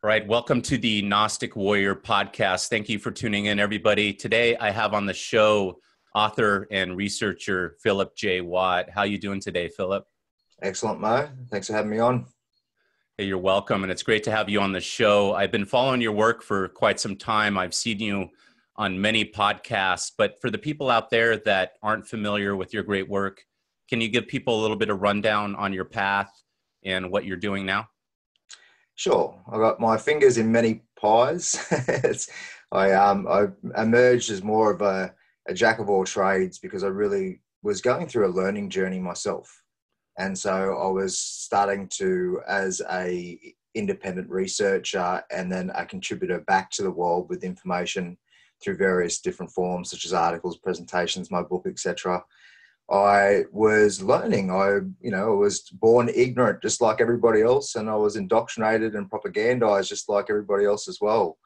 All right, welcome to the Gnostic Warrior podcast. Thank you for tuning in, everybody. Today, I have on the show author and researcher Phillip J. How you doing today, Phillip? Excellent, Mo. Thanks for having me on. Hey, you're welcome, and it's great to have you on the show. I've been following your work for quite some time. I've seen you on many podcasts, but for the people out there that aren't familiar with your great work, can you give people a little bit of rundown on your path and what you're doing now? Sure. I got my fingers in many pies. I emerged as more of a jack of all trades because I really was going through a learning journey myself. And so I was starting to, as a independent researcher and then a contributor back to the world with information through various different forms, such as articles, presentations, my book, etc. I was learning. I was born ignorant just like everybody else, and I was indoctrinated and propagandized just like everybody else as well.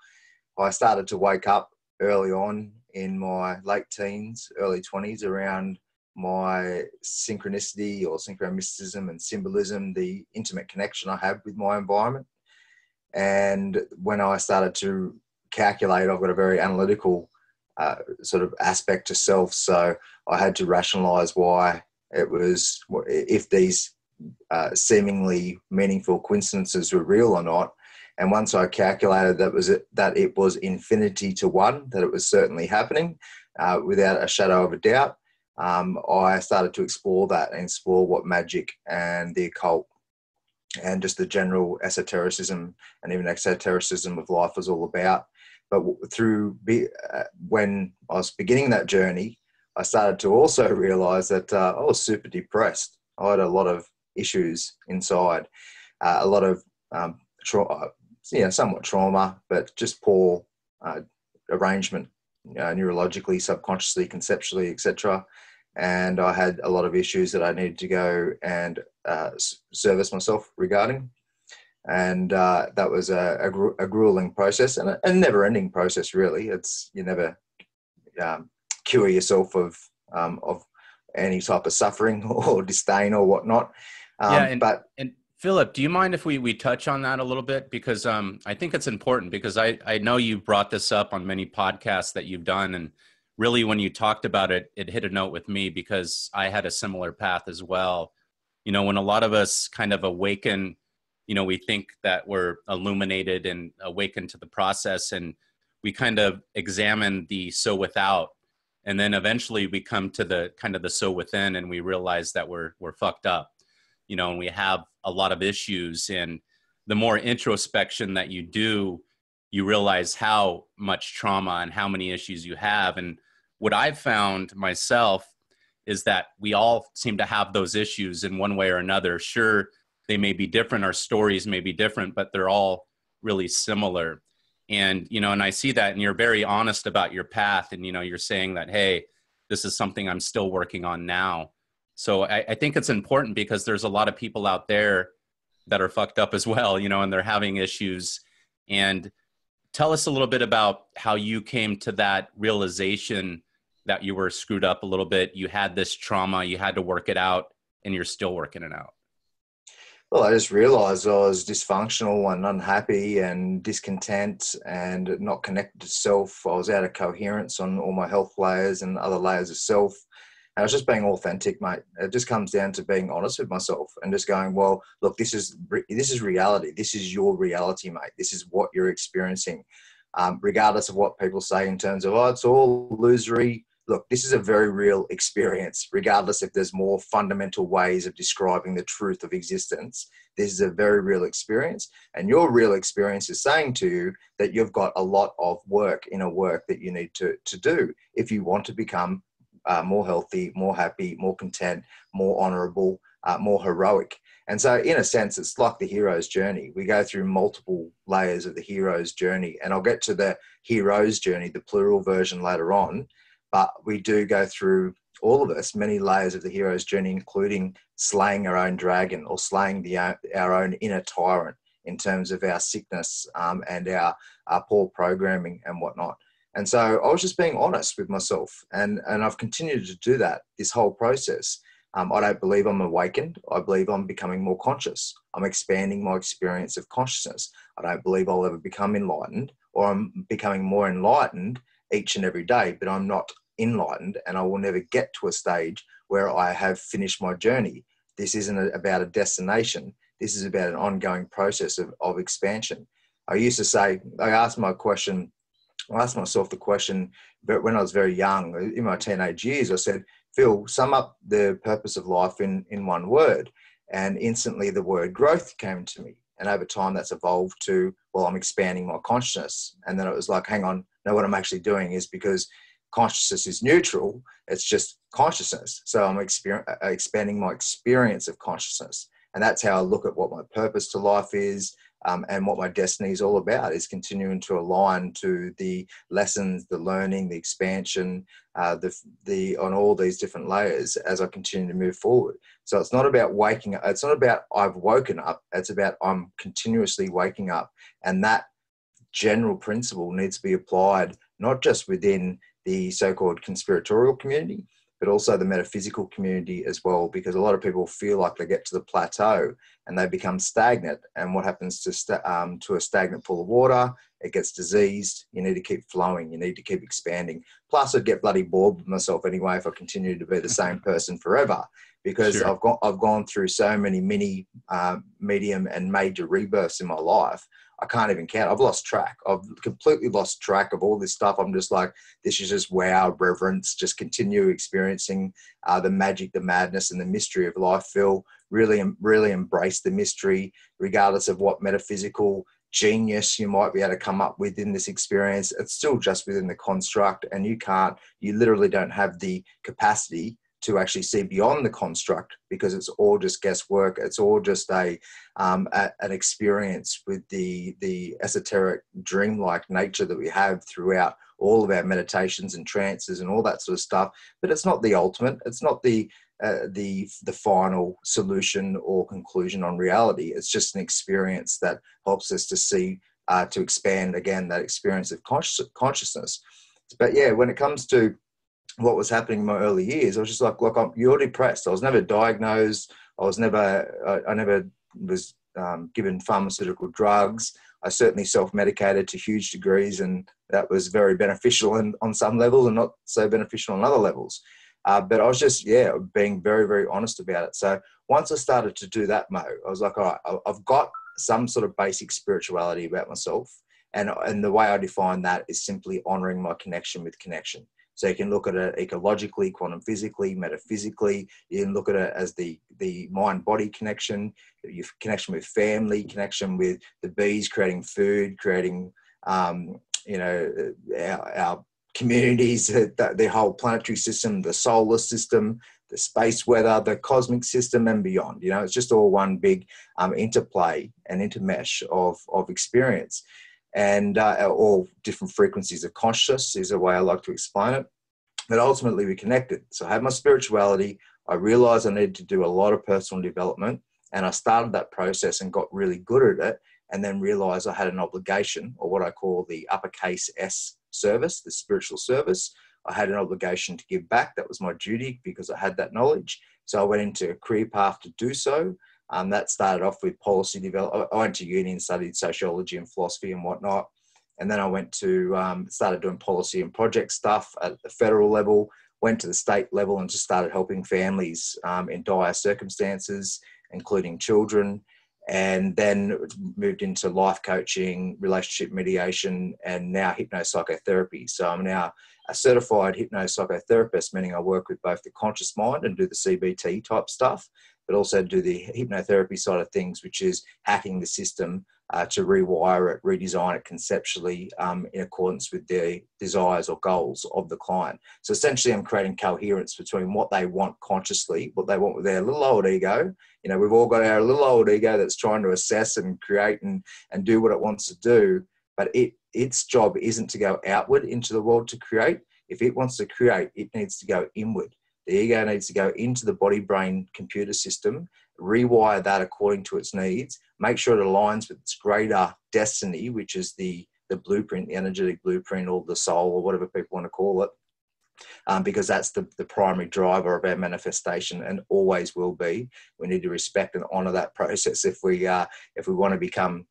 I started to wake up early on in my late teens, early 20s around my synchronicity or synchromysticism and symbolism, the intimate connection I have with my environment. And when I started to calculate, I've got a very analytical sort of aspect to self. So I had to rationalize why it was, if these seemingly meaningful coincidences were real or not. And once I calculated that it was infinity to one, that it was certainly happening without a shadow of a doubt, I started to explore that and explore what magic and the occult and just the general esotericism and even exotericism of life was all about. But when I was beginning that journey, I started to also realize that I was super depressed. I had a lot of issues inside, a lot of somewhat trauma, but just poor arrangement, neurologically, subconsciously, conceptually, etc. And I had a lot of issues that I needed to go and service myself regarding. And that was a grueling process and a never-ending process, really. You never cure yourself of any type of suffering or disdain or whatnot. And Phillip, do you mind if we touch on that a little bit? Because I think it's important because I know you brought this up on many podcasts that you've done. And really, when you talked about it, it hit a note with me because I had a similar path as well. You know, when a lot of us kind of awaken, we think that we're illuminated and awakened to the process, and we kind of examine the so without, and then eventually we come to the kind of the so within, and we realize that we're fucked up, and we have a lot of issues. And the more introspection that you do, you realize how much trauma and how many issues you have. And what I've found myself is that we all seem to have those issues in one way or another. Sure, they may be different, our stories may be different, but they're all really similar. And, and I see that, and you're very honest about your path. And, you're saying that, hey, this is something I'm still working on now. So I think it's important because there's a lot of people out there that are fucked up as well, and they're having issues. And tell us a little bit about how you came to that realization that you were screwed up a little bit. You had this trauma, you had to work it out, and you're still working it out. Well, I just realized I was dysfunctional and unhappy and discontent and not connected to self. I was out of coherence on all my health layers and other layers of self. And I was just being authentic, mate. It just comes down to being honest with myself and just going, well, look, this is reality. This is your reality, mate. This is what you're experiencing, regardless of what people say in terms of, oh, it's all illusory. Look, this is a very real experience, regardless if there's more fundamental ways of describing the truth of existence. This is a very real experience. And your real experience is saying to you that you've got a lot of inner work that you need to do if you want to become more healthy, more happy, more content, more honorable, more heroic. And so in a sense, it's like the hero's journey. We go through multiple layers of the hero's journey. And I'll get to the hero's journey, the plural version later on. But we do go through, all of us, many layers of the hero's journey, including slaying our own dragon or slaying our own inner tyrant in terms of our sickness and our poor programming and whatnot. And so I was just being honest with myself. And I've continued to do that this whole process. I don't believe I'm awakened. I believe I'm becoming more conscious. I'm expanding my experience of consciousness. I don't believe I'll ever become enlightened, or I'm becoming more enlightened each and every day, but I'm not enlightened, and I will never get to a stage where I have finished my journey. This isn't about a destination. This is about an ongoing process of expansion. I used to say, I asked myself the question, but when I was very young, in my teenage years, I said, Phil, sum up the purpose of life in one word. And instantly the word growth came to me. And over time that's evolved to, well, I'm expanding my consciousness. And then it was like, hang on, no, what I'm actually doing is, because consciousness is neutral, it's just consciousness. So I'm expanding my experience of consciousness. And that's how I look at what my purpose to life is, and what my destiny is all about, is continuing to align to the lessons, the learning, the expansion, on all these different layers as I continue to move forward. So it's not about waking up. It's not about I've woken up. It's about I'm continuously waking up. And that general principle needs to be applied not just within the so-called conspiratorial community, but also the metaphysical community as well, because a lot of people feel like they get to the plateau and they become stagnant. And what happens to a stagnant pool of water? It gets diseased. You need to keep flowing. You need to keep expanding. Plus, I'd get bloody bored with myself anyway if I continue to be the same person forever, because Sure. I've gone through so many mini, medium, and major rebirths in my life. I can't even count. I've lost track. I've completely lost track of all this stuff. I'm just like, this is just wow, reverence. Just continue experiencing the magic, the madness, and the mystery of life. Phil, really embrace the mystery, regardless of what metaphysical genius you might be able to come up with in this experience. It's still just within the construct, and you literally don't have the capacity to actually see beyond the construct, because it's all just guesswork. It's all just an experience with the esoteric dreamlike nature that we have throughout all of our meditations and trances and all that sort of stuff. But it's not the ultimate. It's not the final solution or conclusion on reality. It's just an experience that helps us to see, to expand again that experience of consciousness. But yeah, when it comes to what was happening in my early years, I was just like, look, you're depressed. I was never diagnosed. I never was given pharmaceutical drugs. I certainly self-medicated to huge degrees, and that was very beneficial on some levels and not so beneficial on other levels. But I was just, being very, very honest about it. So once I started to do that, Mo, I was like, all right, I've got some sort of basic spirituality about myself. And the way I define that is simply honoring my connection with connection. So you can look at it ecologically, quantum physically, metaphysically. You can look at it as the mind-body connection, your connection with family, connection with the bees, creating food, creating, our communities, the whole planetary system, the solar system, the space weather, the cosmic system, and beyond. It's just all one big interplay and intermesh of experience. And all different frequencies of consciousness is a way I like to explain it. But ultimately, we're connected. So I had my spirituality. I realized I needed to do a lot of personal development. And I started that process and got really good at it. And then realized I had an obligation, or what I call the uppercase S service, the spiritual service. I had an obligation to give back. That was my duty because I had that knowledge. So I went into a career path to do so. That started off with policy development. I went to uni and studied sociology and philosophy and whatnot. And then I went to, started doing policy and project stuff at the federal level, went to the state level and just started helping families in dire circumstances, including children. And then moved into life coaching, relationship mediation, and now hypnopsychotherapy. So I'm now a certified hypnopsychotherapist, meaning I work with both the conscious mind and do the CBT type stuff, but also do the hypnotherapy side of things, which is hacking the system to rewire it, redesign it conceptually in accordance with the desires or goals of the client. So essentially I'm creating coherence between what they want consciously, what they want with their little old ego. We've all got our little old ego that's trying to assess and create and do what it wants to do. But its job isn't to go outward into the world to create. If it wants to create, it needs to go inward. The ego needs to go into the body-brain computer system, rewire that according to its needs, make sure it aligns with its greater destiny, which is the blueprint, the energetic blueprint, or the soul, or whatever people want to call it. because that's the primary driver of our manifestation and always will be. We need to respect and honor that process if we want to become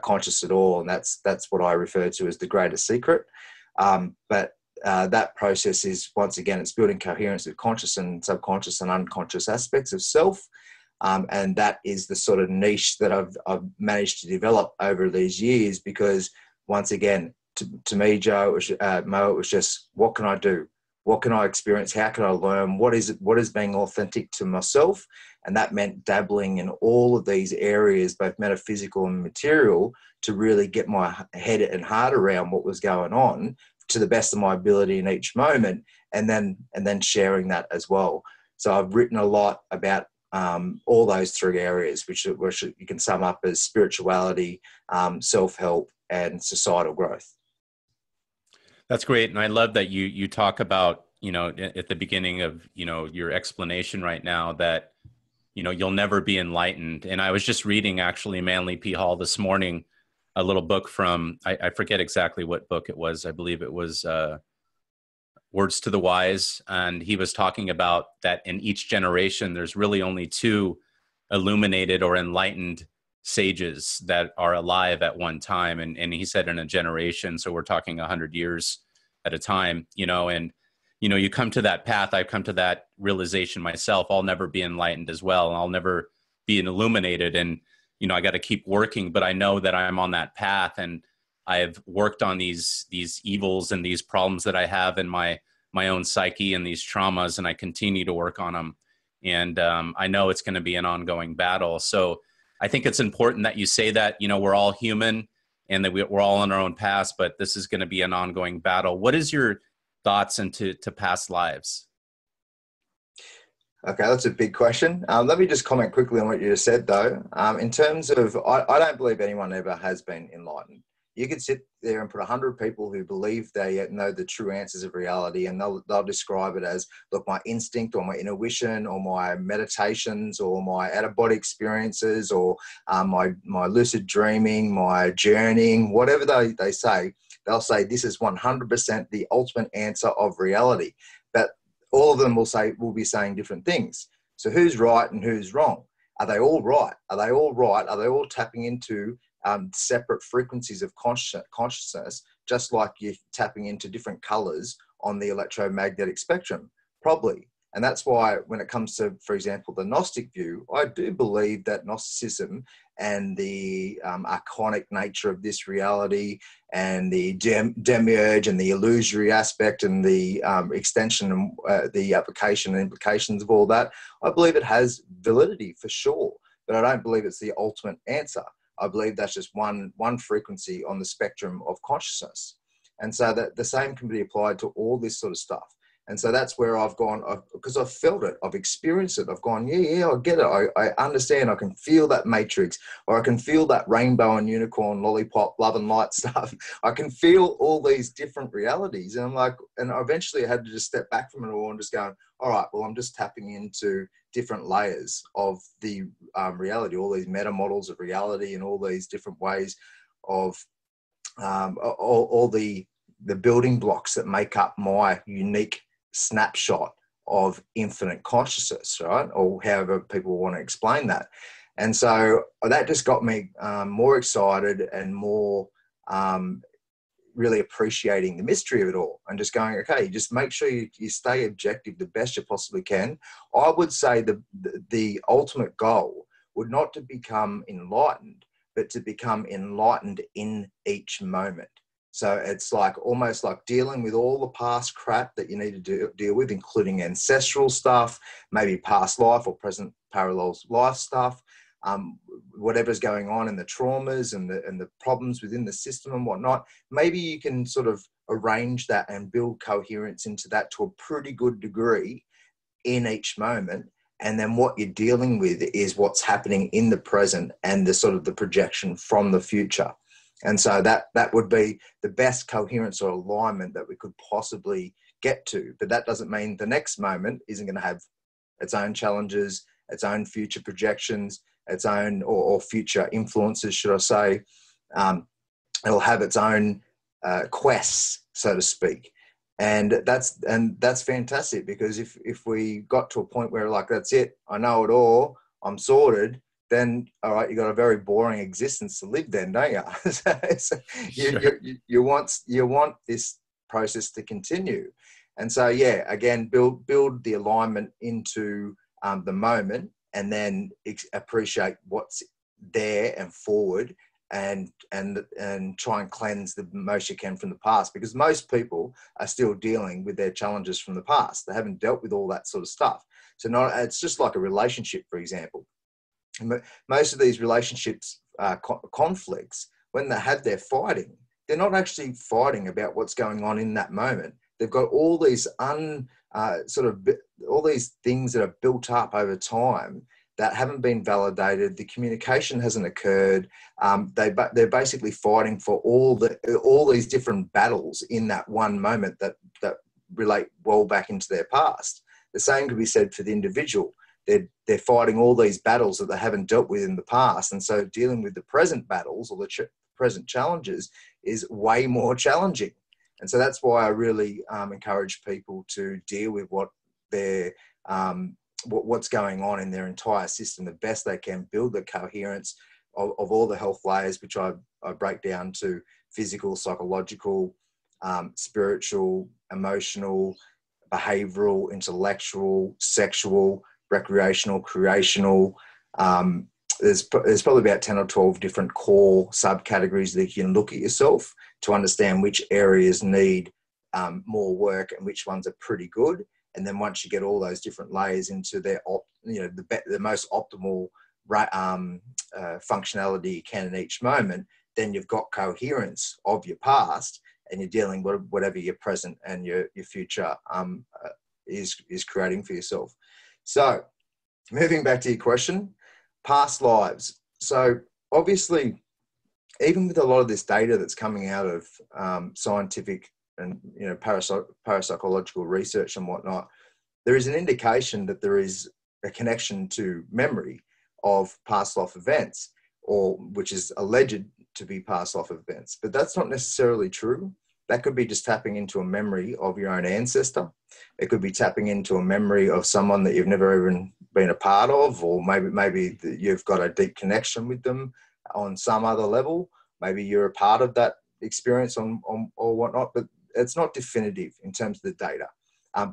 conscious at all, and that's what I refer to as the greatest secret. But that process is, once again, it's building coherence with conscious and subconscious and unconscious aspects of self. And that is the sort of niche that I've managed to develop over these years, because once again, to me, Joe, Mo, it was just, what can I do? What can I experience? How can I learn? What is being authentic to myself? And that meant dabbling in all of these areas, both metaphysical and material, to really get my head and heart around what was going on to the best of my ability in each moment, and then sharing that as well. So I've written a lot about all those three areas, which you can sum up as spirituality, self-help, and societal growth. That's great. And I love that you talk about, at the beginning of, your explanation right now, that, you'll never be enlightened. And I was just reading actually Manly P. Hall this morning, a little book from, I forget exactly what book it was. I believe it was Words to the Wise. And he was talking about that in each generation, there's really only two illuminated or enlightened sages that are alive at one time. And he said in a generation, so we're talking 100 years at a time, and, you come to that path. I've come to that realization myself. I'll never be enlightened as well. I'll never be illuminated. And, I got to keep working, but I know that I'm on that path, and I've worked on these evils and these problems that I have in my own psyche and these traumas, and I continue to work on them. And I know it's going to be an ongoing battle. So I think it's important that you say that, we're all human and that we're all on our own paths, but this is going to be an ongoing battle. What is your thoughts into past lives? Okay, that's a big question. Let me just comment quickly on what you just said, though. In terms of, I don't believe anyone ever has been enlightened. You could sit there and put 100 people who believe they know the true answers of reality, and they'll describe it as, look, my instinct or my intuition or my meditations or my out-of-body experiences or my lucid dreaming, my journeying, whatever they say, they'll say this is 100% the ultimate answer of reality. But all of them will be saying different things. So who's right and who's wrong? Are they all right? Are they all right? Are they all tapping into separate frequencies of consciousness, just like you're tapping into different colors on the electromagnetic spectrum? Probably. And that's why when it comes to, for example, the Gnostic view, I do believe that Gnosticism and the archonic nature of this reality and the demiurge and the illusory aspect and the extension and the application and implications of all that, I believe it has validity for sure, but I don't believe it's the ultimate answer. I believe that's just one frequency on the spectrum of consciousness. And so that the same can be applied to all this sort of stuff. And so that's where I've gone, because I've felt it, I've experienced it. I've gone, yeah, I get it. I understand. I can feel that matrix, or I can feel that rainbow and unicorn, lollipop, love and light stuff. I can feel all these different realities. And I'm like, and eventually I had to just step back from it all and just going, all right, well, I'm just tapping into different layers of the reality, all these meta models of reality and all these different ways of all the building blocks that make up my unique snapshot of infinite consciousness, right? Or however people want to explain that. And so that just got me more excited and more really appreciating the mystery of it all, and just going, okay, just make sure you stay objective the best you possibly can. I would say the ultimate goal would not to become enlightened, but to become enlightened in each moment. So it's like almost like dealing with all the past crap that you need to deal with, including ancestral stuff, maybe past life or present parallel life stuff, whatever's going on in the traumas and the problems within the system and whatnot. Maybe you can sort of arrange that and build coherence into that to a pretty good degree in each moment. And then what you're dealing with is what's happening in the present and the sort of the projection from the future. And so that would be the best coherence or alignment that we could possibly get to. But that doesn't mean the next moment isn't going to have its own challenges, its own future projections, its own or future influences, should I say. It'll have its own quests, so to speak. And that's fantastic, because if we got to a point where like, that's it, I know it all, I'm sorted, then all right, you got a very boring existence to live then, don't you? So Sure. you want this process to continue. And so, yeah, again, build the alignment into the moment, and then appreciate what's there and forward, and try and cleanse the most you can from the past, because most people are still dealing with their challenges from the past. They haven't dealt with all that sort of stuff. So it's just like a relationship, for example. Most of these relationships, conflicts, when they have their fighting, they're not actually fighting about what's going on in that moment. They've got all these all these things that are built up over time that haven't been validated. The communication hasn't occurred. They're basically fighting for all these different battles in that one moment that relate well back into their past. The same could be said for the individual. They're fighting all these battles that they haven't dealt with in the past, and so dealing with the present battles, or the present challenges, is way more challenging. And so that's why I really encourage people to deal with what's going on in their entire system the best they can, build the coherence of all the health layers, which I break down to physical, psychological, spiritual, emotional, behavioral, intellectual, sexual, recreational, creational. There's probably about 10 or 12 different core subcategories that you can look at yourself to understand which areas need more work and which ones are pretty good. And then once you get all those different layers into the most optimal functionality you can in each moment, then you've got coherence of your past, and you're dealing with whatever your present and your future is creating for yourself. So moving back to your question, past lives. So obviously, even with a lot of this data that's coming out of scientific and parapsychological research and whatnot, there is an indication that there is a connection to memory of past life events, or which is alleged to be past life events. But that's not necessarily true. That could be just tapping into a memory of your own ancestor. It could be tapping into a memory of someone that you've never even been a part of, or maybe you've got a deep connection with them on some other level. Maybe you're a part of that experience or whatnot, but it's not definitive in terms of the data.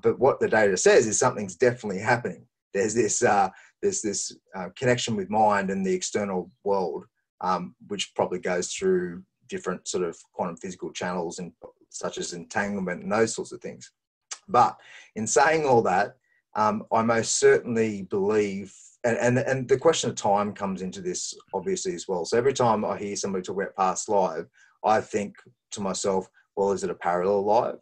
But what the data says is something's definitely happening. There's this connection with mind and the external world, which probably goes through different sort of quantum physical channels, and such as entanglement and those sorts of things. But in saying all that, I most certainly believe, and the question of time comes into this obviously as well. So every time I hear somebody talk about past life, I think to myself, well, is it a parallel life?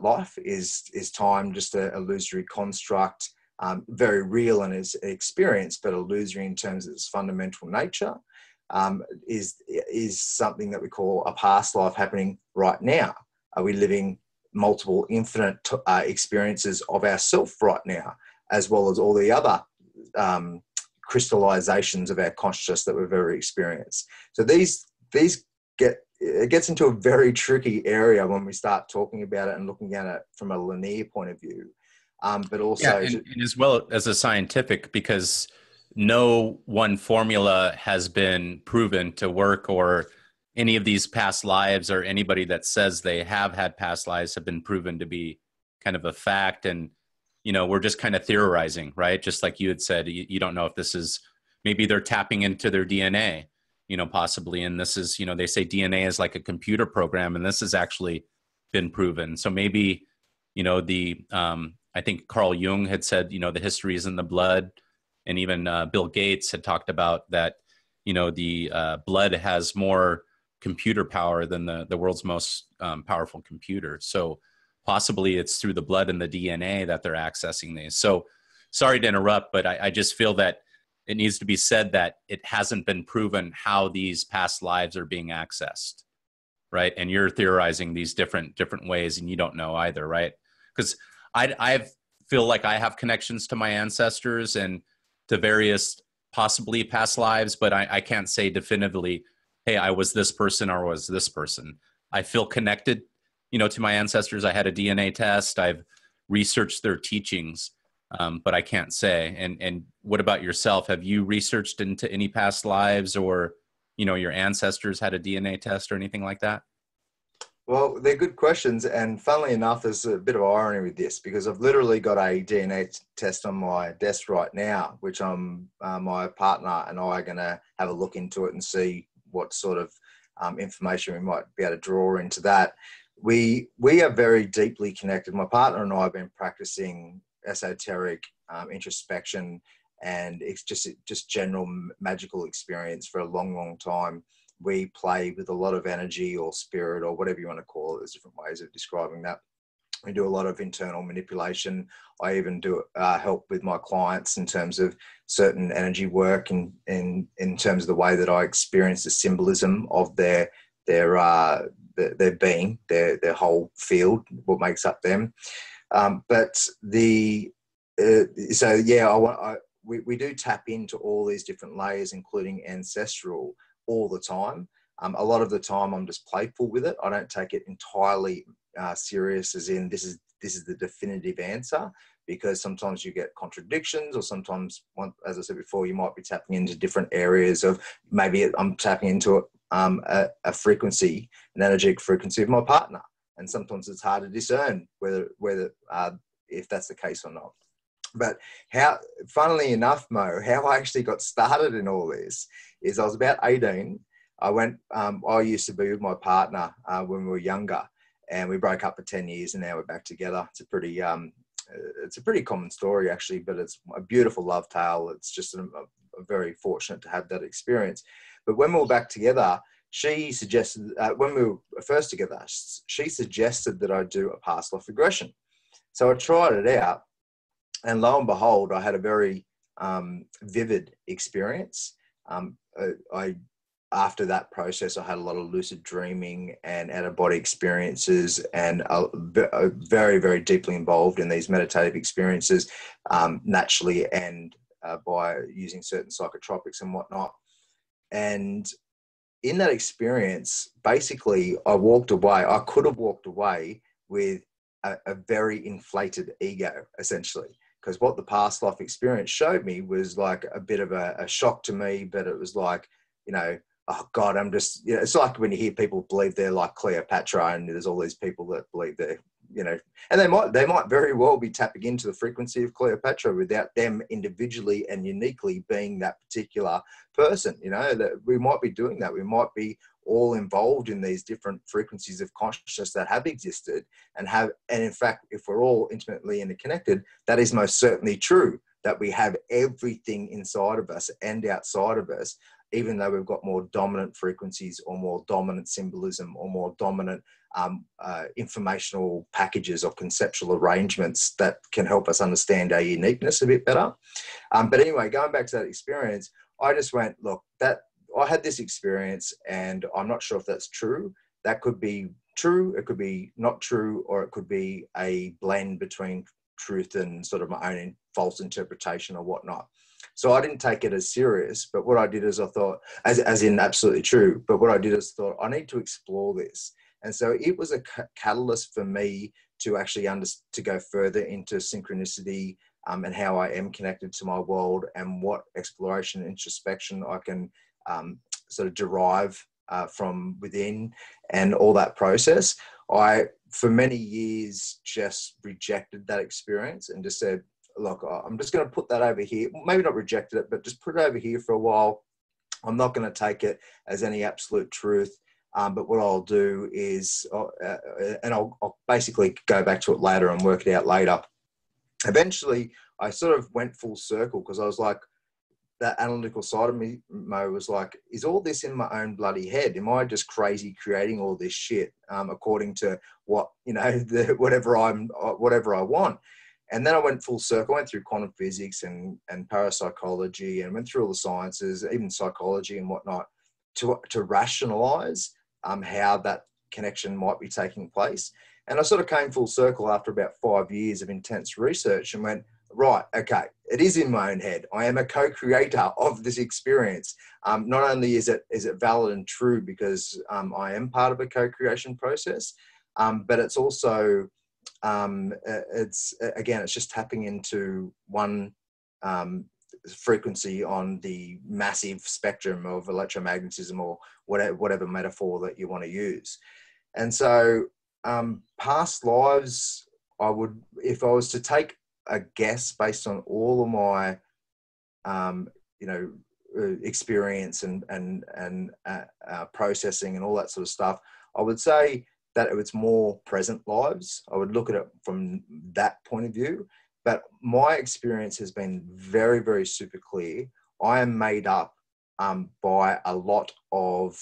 Life is time just an illusory construct, very real in its experience, but illusory in terms of its fundamental nature. Is something that we call a past life happening right now? Are we living multiple infinite experiences of ourself right now, as well as all the other crystallizations of our consciousness that we've ever experienced? So it gets into a very tricky area when we start talking about it and looking at it from a linear point of view. But also, and as well as a scientific, because no one formula has been proven to work, or any of these past lives, or anybody that says they have had past lives, have been proven to be kind of a fact. And, we're just kind of theorizing, right? Just like you had said, you don't know if this is, maybe they're tapping into their DNA, possibly. And this is, they say DNA is like a computer program, and this has actually been proven. So maybe, I think Carl Jung had said, the history is in the blood. And even Bill Gates had talked about that, the blood has more computer power than the world's most powerful computer. So possibly it's through the blood and the DNA that they're accessing these. So sorry to interrupt, but I just feel that it needs to be said that it hasn't been proven how these past lives are being accessed, right? And you're theorizing these different ways, and you don't know either, right? Because I feel like I have connections to my ancestors and to various possibly past lives, but I can't say definitively, hey, I was this person or was this person. I feel connected, to my ancestors. I had a DNA test. I've researched their teachings, but I can't say. And what about yourself? Have you researched into any past lives, or, your ancestors had a DNA test or anything like that? Well, they're good questions. And funnily enough, there's a bit of irony with this because I've literally got a DNA test on my desk right now, which my partner and I are going to have a look into it and see what sort of information we might be able to draw into that. We are very deeply connected. My partner and I have been practicing esoteric introspection, and it's just general magical experience for a long, long time. We play with a lot of energy or spirit or whatever you want to call it. There's different ways of describing that. We do a lot of internal manipulation. I even do help with my clients in terms of certain energy work and in terms of the way that I experience the symbolism of their being, their whole field, what makes up them. We do tap into all these different layers, including ancestral, all the time. A lot of the time I'm just playful with it. I don't take it entirely serious as in this is the definitive answer, because sometimes you get contradictions, or sometimes, as I said before, you might be tapping into different areas of, maybe I'm tapping into a frequency, an energetic frequency of my partner. And sometimes it's hard to discern whether if that's the case or not. But funnily enough, Mo, how I actually got started in all this is I was about 18. I used to be with my partner when we were younger, and we broke up for 10 years and now we're back together. It's a pretty common story actually, but it's a beautiful love tale. It's just a very fortunate to have that experience. But when we were back together, she suggested, when we were first together, she suggested that I do a past life regression. So I tried it out. And lo and behold, I had a very vivid experience. After that process, I had a lot of lucid dreaming and out-of-body experiences, and very, very deeply involved in these meditative experiences naturally, and by using certain psychotropics and whatnot. And in that experience, basically, I could have walked away with a very inflated ego, essentially. Because what the past life experience showed me was like a bit of a shock to me, but it was like, oh God, it's like when you hear people believe they're like Cleopatra, and there's all these people that believe they're, and they might very well be tapping into the frequency of Cleopatra without them individually and uniquely being that particular person, that we might be doing that. We might be all involved in these different frequencies of consciousness that have existed and in fact, if we're all intimately interconnected, that is most certainly true, that we have everything inside of us and outside of us, even though we've got more dominant frequencies or more dominant symbolism or more dominant informational packages or conceptual arrangements that can help us understand our uniqueness a bit better. But anyway, going back to that experience, I just went, look, I had this experience and I'm not sure if that's true. That could be true, it could be not true, or it could be a blend between truth and sort of my own false interpretation or whatnot. So I didn't take it as serious, but what I did is I thought, as in absolutely true, but what I did is thought, I need to explore this. And so it was a catalyst for me to actually to go further into synchronicity and how I am connected to my world, and what exploration and introspection I can sort of derive from within, and all that process. I, for many years, just rejected that experience and just said, look, I'm just going to put that over here. Maybe not rejected it, but just put it over here for a while. I'm not going to take it as any absolute truth. But what I'll do is, I'll basically go back to it later and work it out later. Eventually, I sort of went full circle, because I was like, that analytical side of me, Mo, was like, is all this in my own bloody head? Am I just crazy creating all this shit according to what, whatever I want? And then I went full circle. I went through quantum physics and parapsychology, and went through all the sciences, even psychology and whatnot, to rationalize how that connection might be taking place. And I sort of came full circle after about 5 years of intense research and went, right, okay, it is in my own head. I am a co-creator of this experience. Not only is it valid and true because I am part of a co-creation process, But it's also, it's just tapping into one frequency on the massive spectrum of electromagnetism, or whatever metaphor that you want to use. And so past lives, if I was to take a guess based on all of my, experience and processing and all that sort of stuff, I would say that it's more present lives. I would look at it from that point of view. But my experience has been very, very super clear. I am made up by a lot of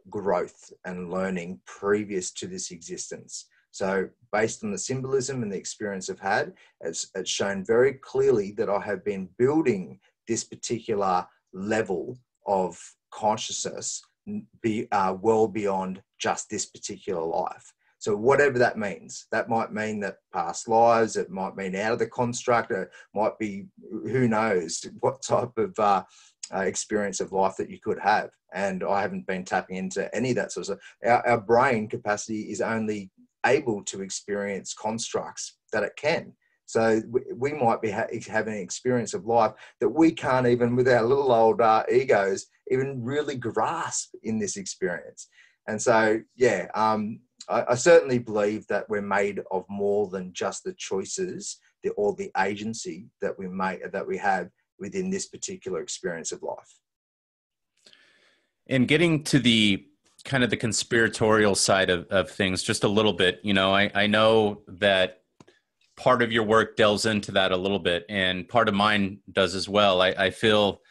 growth and learning previous to this existence. So based on the symbolism and the experience I've had, it's shown very clearly that I have been building this particular level of consciousness well beyond just this particular life. So whatever that means, that might mean that past lives, it might mean out of the construct, it might be, who knows what type of experience of life that you could have. And I haven't been tapping into any of that sort of stuff. Our brain capacity is only able to experience constructs that it can. So we might be having an experience of life that we can't even, with our little old egos, even really grasp in this experience. And so, yeah, I certainly believe that we're made of more than just the choices or the agency that we have within this particular experience of life. And getting to the kind of the conspiratorial side of things just a little bit, I know that part of your work delves into that a little bit, and part of mine does as well. I feel,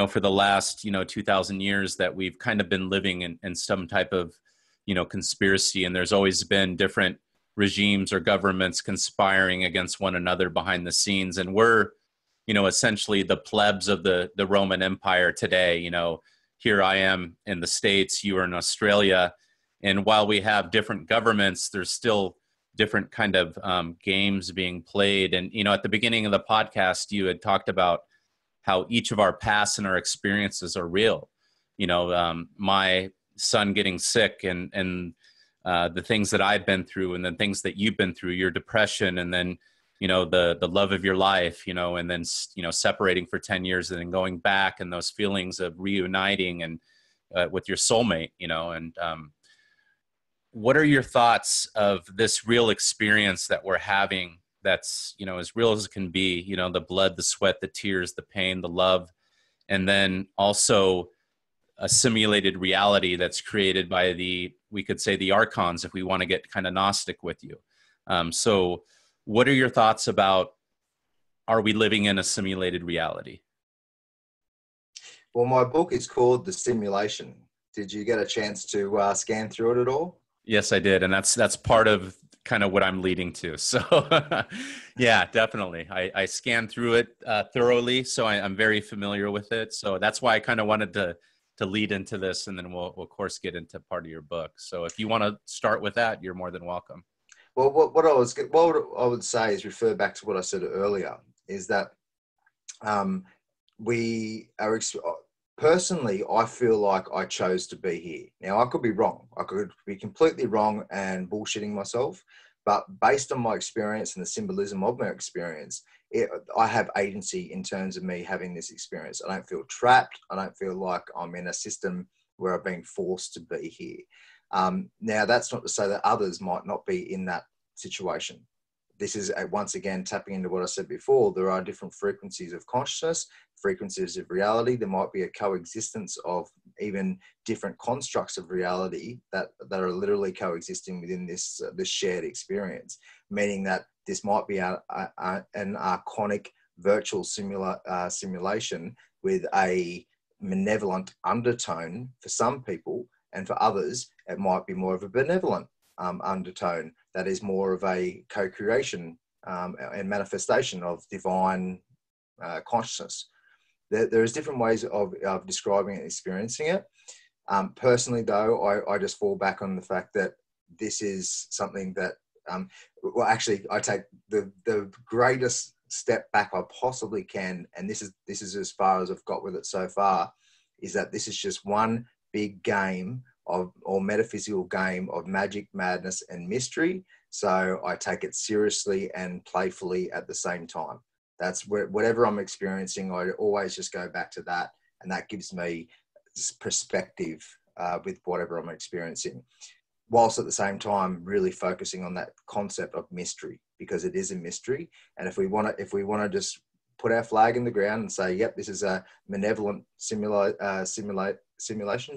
for the last, 2000 years that we've kind of been living in some type of, conspiracy, and there's always been different regimes or governments conspiring against one another behind the scenes. And we're, essentially the plebs of the Roman Empire today. Here I am in the States, you are in Australia. And while we have different governments, there's still different kind of games being played. And, at the beginning of the podcast, you had talked about how each of our pasts and our experiences are real. My son getting sick and the things that I've been through, and then things that you've been through, your depression, and then, the love of your life, and then, separating for 10 years and then going back, and those feelings of reuniting and with your soulmate, and what are your thoughts of this real experience that we're having that's, as real as it can be, the blood, the sweat, the tears, the pain, the love, and then also a simulated reality that's created by we could say the archons, if we want to get kind of Gnostic with you. So what are your thoughts about, are we living in a simulated reality? Well, my book is called The Simulation. Did you get a chance to scan through it at all? Yes, I did. And that's part of kind of what I'm leading to. So yeah, definitely. I scanned through it thoroughly. So I'm very familiar with it. So that's why I kind of wanted to lead into this, and then we'll of course get into part of your book. So if you want to start with that, you're more than welcome. Well, what I would say is refer back to what I said earlier, is that we are, personally, I feel like I chose to be here. Now, I could be wrong. I could be completely wrong and bullshitting myself. But based on my experience and the symbolism of my experience, I have agency in terms of me having this experience. I don't feel trapped. I don't feel like I'm in a system where I've been forced to be here. Now, that's not to say that others might not be in that situation. This is, once again, tapping into what I said before. There are different frequencies of consciousness, frequencies of reality. There might be a coexistence of even different constructs of reality that are literally coexisting within this shared experience, meaning that this might be an archonic virtual simulation with a malevolent undertone for some people, and for others, it might be more of a benevolent undertone that is more of a co-creation and manifestation of divine consciousness. There's different ways of describing and experiencing it. Personally, though, I just fall back on the fact that this is something that, well, actually, I take the greatest step back I possibly can, and this is as far as I've got with it so far, is that this is just one big game or metaphysical game of magic, madness, and mystery. So I take it seriously and playfully at the same time. That's whatever I'm experiencing, I always just go back to that, and that gives me perspective with whatever I'm experiencing, whilst at the same time really focusing on that concept of mystery, because it is a mystery. And if we want to just put our flag in the ground and say, yep, this is a malevolent simulation,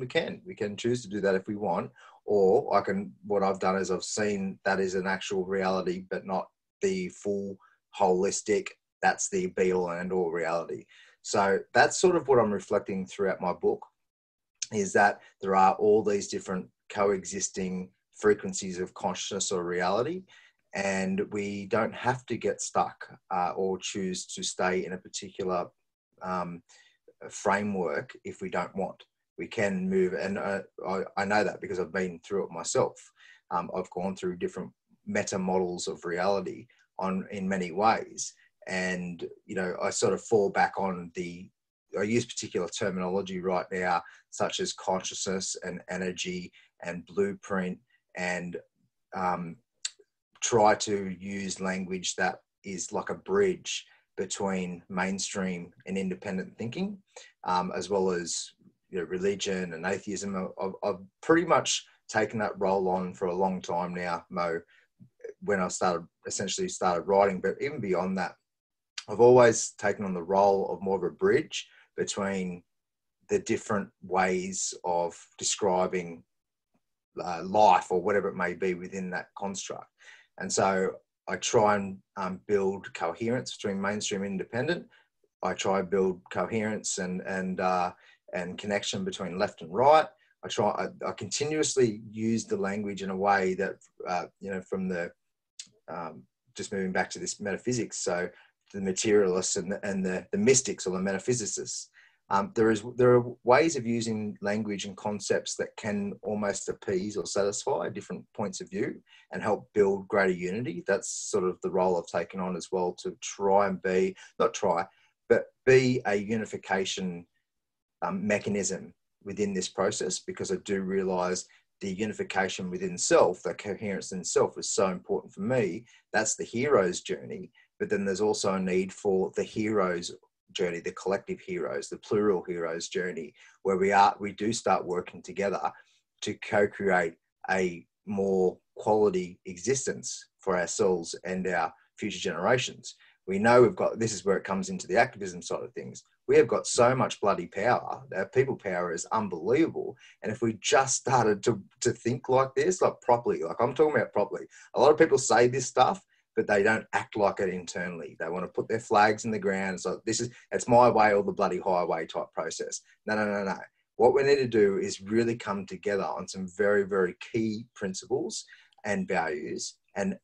we can choose to do that if we want. Or what I've done is I've seen that is an actual reality, but not the full holistic, that's the be all and end all reality. So that's sort of what I'm reflecting throughout my book, is that there are all these different coexisting frequencies of consciousness or reality, and we don't have to get stuck or choose to stay in a particular framework if we don't want. We can move, and I know that because I've been through it myself. I've gone through different meta models of reality in many ways, and I sort of fall back on I use particular terminology right now, such as consciousness and energy and blueprint, and try to use language that is like a bridge between mainstream and independent thinking, as well as religion and atheism. I've pretty much taken that role on for a long time now, Mo, when I essentially started writing. But even beyond that, I've always taken on the role of more of a bridge between the different ways of describing life or whatever it may be within that construct. And so I try and build coherence between mainstream and independent. I try to build coherence and connection between left and right. I continuously use the language in a way that, from the, just moving back to this metaphysics. So the materialists and the mystics or the metaphysicists, there are ways of using language and concepts that can almost appease or satisfy different points of view and help build greater unity. That's sort of the role I've taken on as well, to try and be a unification mechanism within this process, because I do realize the unification within self, the coherence in self, is so important for me. That's the hero's journey. But then there's also a need for the hero's journey, the collective heroes, the plural heroes journey, where we do start working together to co-create a more quality existence for ourselves and our future generations. We know this is where it comes into the activism side of things. We have got so much bloody power. Our people power is unbelievable. And if we just started to think like this, like properly, like I'm talking about properly, a lot of people say this stuff, but they don't act like it internally. They want to put their flags in the ground. So it's my way or the bloody highway type process. No. What we need to do is really come together on some very, very key principles and values, and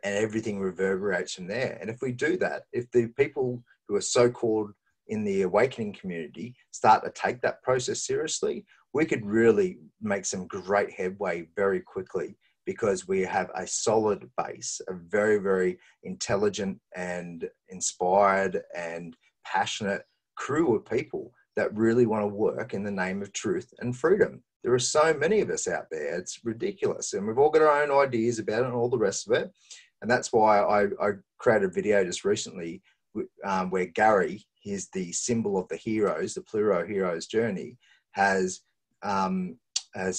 everything reverberates from there. And if we do that, if the people who are so-called in the awakening community start to take that process seriously, we could really make some great headway very quickly, because we have a solid base, a very, very intelligent and inspired and passionate crew of people that really want to work in the name of truth and freedom. There are so many of us out there. It's ridiculous. And we've all got our own ideas about it and all the rest of it. And that's why I created a video just recently where Gary, he's the symbol of the heroes, the plural heroes journey, has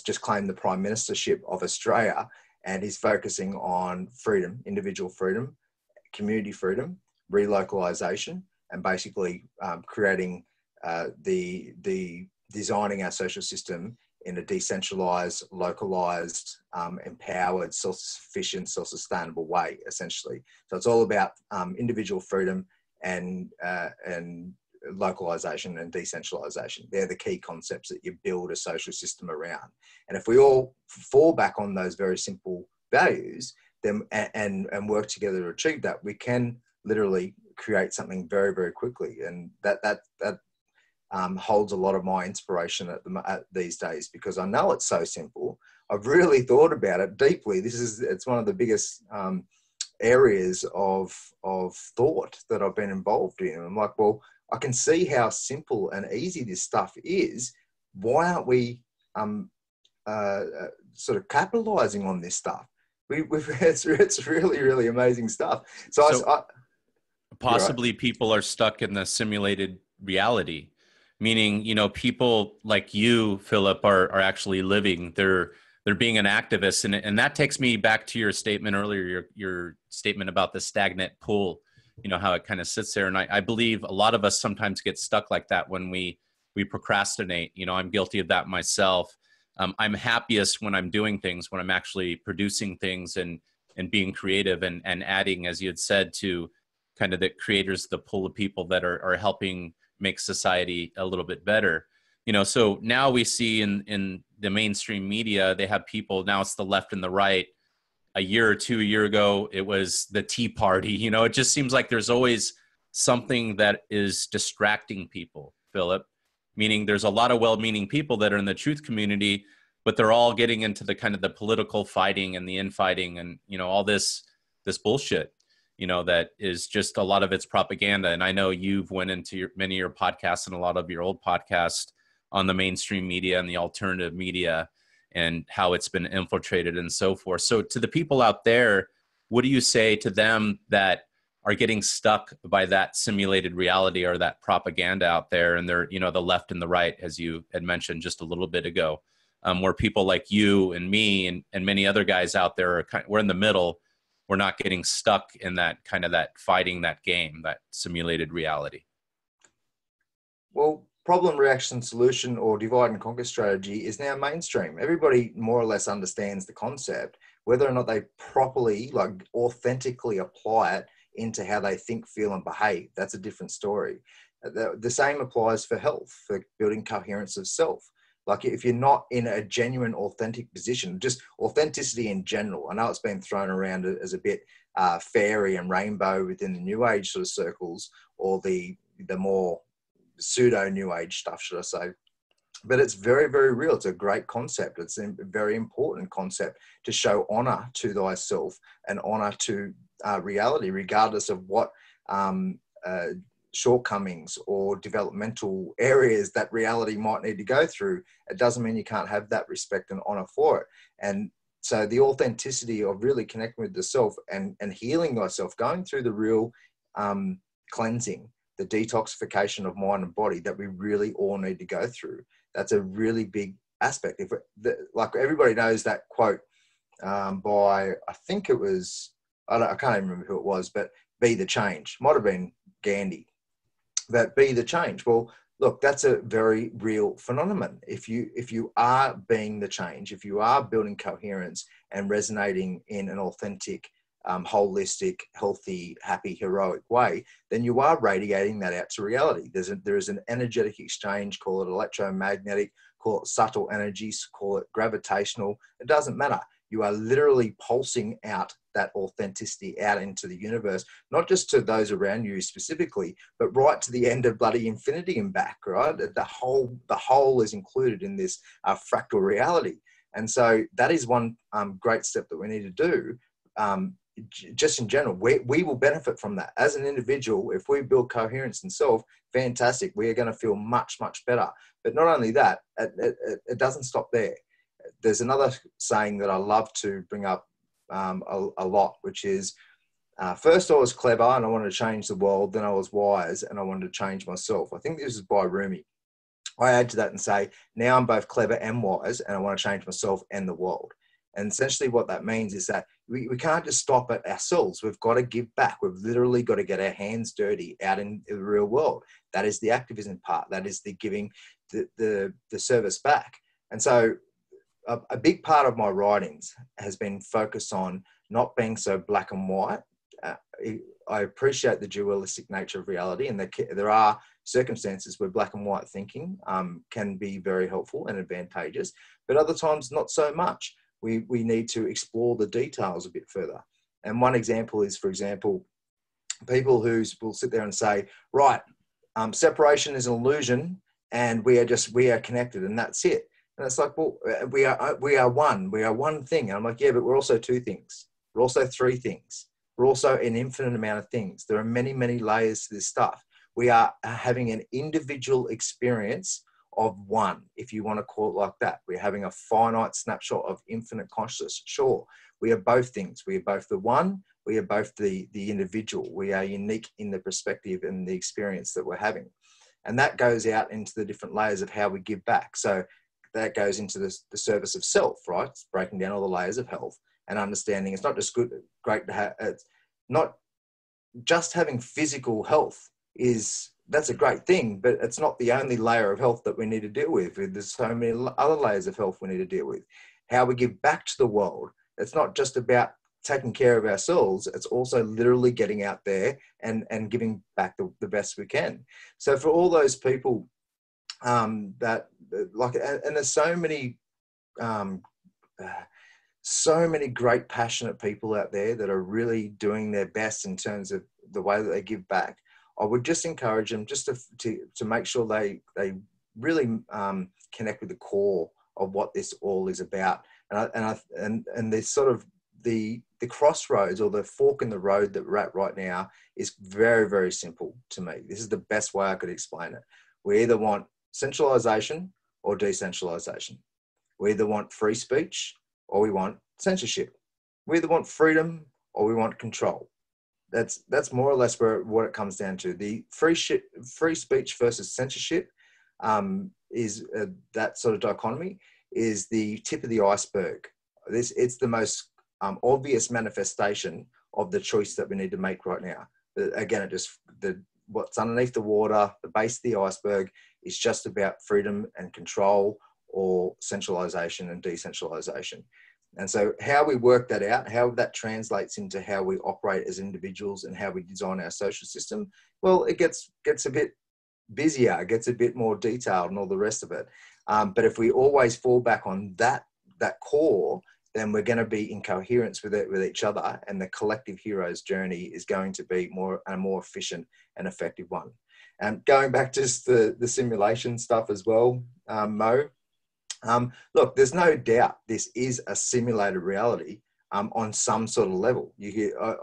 just claimed the Prime Ministership of Australia, and he's focusing on freedom, individual freedom, community freedom, relocalization, and basically creating designing our social system in a decentralized, localized, empowered, self-sufficient, self-sustainable way, essentially. So it's all about individual freedom and localization and decentralization. They're the key concepts that you build a social system around. And if we all fall back on those very simple values, then and work together to achieve that, we can literally create something very, very quickly. And that holds a lot of my inspiration at these days, because I know it's so simple. I've really thought about it deeply. It's one of the biggest areas of thought that I've been involved in. I'm like, well, I can see how simple and easy this stuff is. Why aren't we sort of capitalizing on this stuff. It's really, really amazing stuff. So, So you're right. possibly people are stuck in the simulated reality, meaning, people like you, Philip, are actually living. They're being an activist, and that takes me back to your statement earlier, your statement about the stagnant pool, how it kind of sits there. And I believe a lot of us sometimes get stuck like that when we procrastinate. I'm guilty of that myself. I'm happiest when I'm doing things, when I'm actually producing things and being creative and adding, as you had said, to kind of the creators, the pool of people that are helping make society a little bit better. So now we see in the mainstream media, they have people, now it's the left and the right. A year or two, a year ago, it was the Tea Party. It just seems like there's always something that is distracting people, Philip, meaning there's a lot of well-meaning people that are in the truth community, but they're all getting into the kind of the political fighting and the infighting and, all this bullshit, that is just a lot of it's propaganda. And I know you've went into many of your podcasts and a lot of your old podcasts on the mainstream media and the alternative media and how it's been infiltrated and so forth. So to the people out there, what do you say to them that are getting stuck by that simulated reality or that propaganda out there? And they're, the left and the right, as you had mentioned just a little bit ago, where people like you and me and many other guys out there we're in the middle. We're not getting stuck in that kind of that fighting that game, that simulated reality. Well, problem, reaction, solution, or divide and conquer strategy is now mainstream. Everybody more or less understands the concept. Whether or not they properly, like authentically apply it into how they think, feel, and behave, that's a different story. The same applies for health, for building coherence of self. Like if you're not in a genuine, authentic position, just authenticity in general. I know it's been thrown around as a bit fairy and rainbow within the New Age sort of circles, or the more pseudo New Age stuff, should I say. But it's very, very real. It's a great concept. It's a very important concept to show honor to thyself and honor to reality, regardless of what shortcomings or developmental areas that reality might need to go through. It doesn't mean you can't have that respect and honor for it. And so the authenticity of really connecting with the self and healing thyself, going through the real cleansing, the detoxification of mind and body that we really all need to go through. That's a really big aspect. Like everybody knows that quote by, I think it was, I can't even remember who it was, but be the change. Might have been Gandhi. That be the change. Well, look, that's a very real phenomenon. If you are being the change, if you are building coherence and resonating in an authentic, holistic, healthy, happy, heroic way, then you are radiating that out to reality. There is an energetic exchange, call it electromagnetic, call it subtle energies, call it gravitational. It doesn't matter. You are literally pulsing out that authenticity out into the universe, not just to those around you specifically, but right to the end of bloody infinity and back, right? The whole is included in this fractal reality. And so that is one great step that we need to do. Just in general, we will benefit from that. As an individual, if we build coherence in self, fantastic. We are going to feel much, much better. But not only that, it doesn't stop there. There's another saying that I love to bring up a lot, which is, first I was clever and I wanted to change the world. Then I was wise and I wanted to change myself. I think this is by Rumi. I add to that and say, now I'm both clever and wise and I want to change myself and the world. And essentially what that means is that we can't just stop at ourselves. We've got to give back. We've literally got to get our hands dirty out in the real world. That is the activism part. That is the giving the service back. And so a big part of my writings has been focused on not being so black and white. I appreciate the dualistic nature of reality, and there are circumstances where black and white thinking can be very helpful and advantageous, but other times not so much. We need to explore the details a bit further. And one example is, for example, people who will sit there and say, right, separation is an illusion and we are connected and that's it. And it's like, well, we are one thing. And I'm like, yeah, but we're also two things. We're also three things. We're also an infinite amount of things. There are many, many layers to this stuff. We are having an individual experience of one, if you want to call it like that. We're having a finite snapshot of infinite consciousness. Sure, we are both things. We are both the one. We are both the individual. We are unique in the perspective and the experience that we're having. And that goes out into the different layers of how we give back. So that goes into the service of self, right? It's breaking down all the layers of health and understanding it's not just great to have, it's not just having physical health that's a great thing, but it's not the only layer of health that we need to deal with. There's so many other layers of health we need to deal with. How we give back to the world. It's not just about taking care of ourselves. It's also literally getting out there and giving back the best we can. So for all those people that like, and there's so many great passionate people out there that are really doing their best in terms of the way that they give back. I would just encourage them just to make sure they really connect with the core of what this all is about. And this sort of the crossroads or the fork in the road that we're at right now is very, very simple to me. This is the best way I could explain it. We either want centralization or decentralization. We either want free speech or we want censorship. We either want freedom or we want control. That's more or less what it comes down to. The free speech versus censorship is that sort of dichotomy is the tip of the iceberg. It's the most obvious manifestation of the choice that we need to make right now. Again, what's underneath the water, the base of the iceberg, is just about freedom and control, or centralization and decentralization. And so how we work that out, how that translates into how we operate as individuals and how we design our social system, well, it gets a bit busier, it gets a bit more detailed and all the rest of it. But if we always fall back on that core, then we're going to be in coherence with each other, and the collective hero's journey is going to be a more efficient and effective one. And going back to the simulation stuff as well, Mo, look, there's no doubt this is a simulated reality on some sort of level.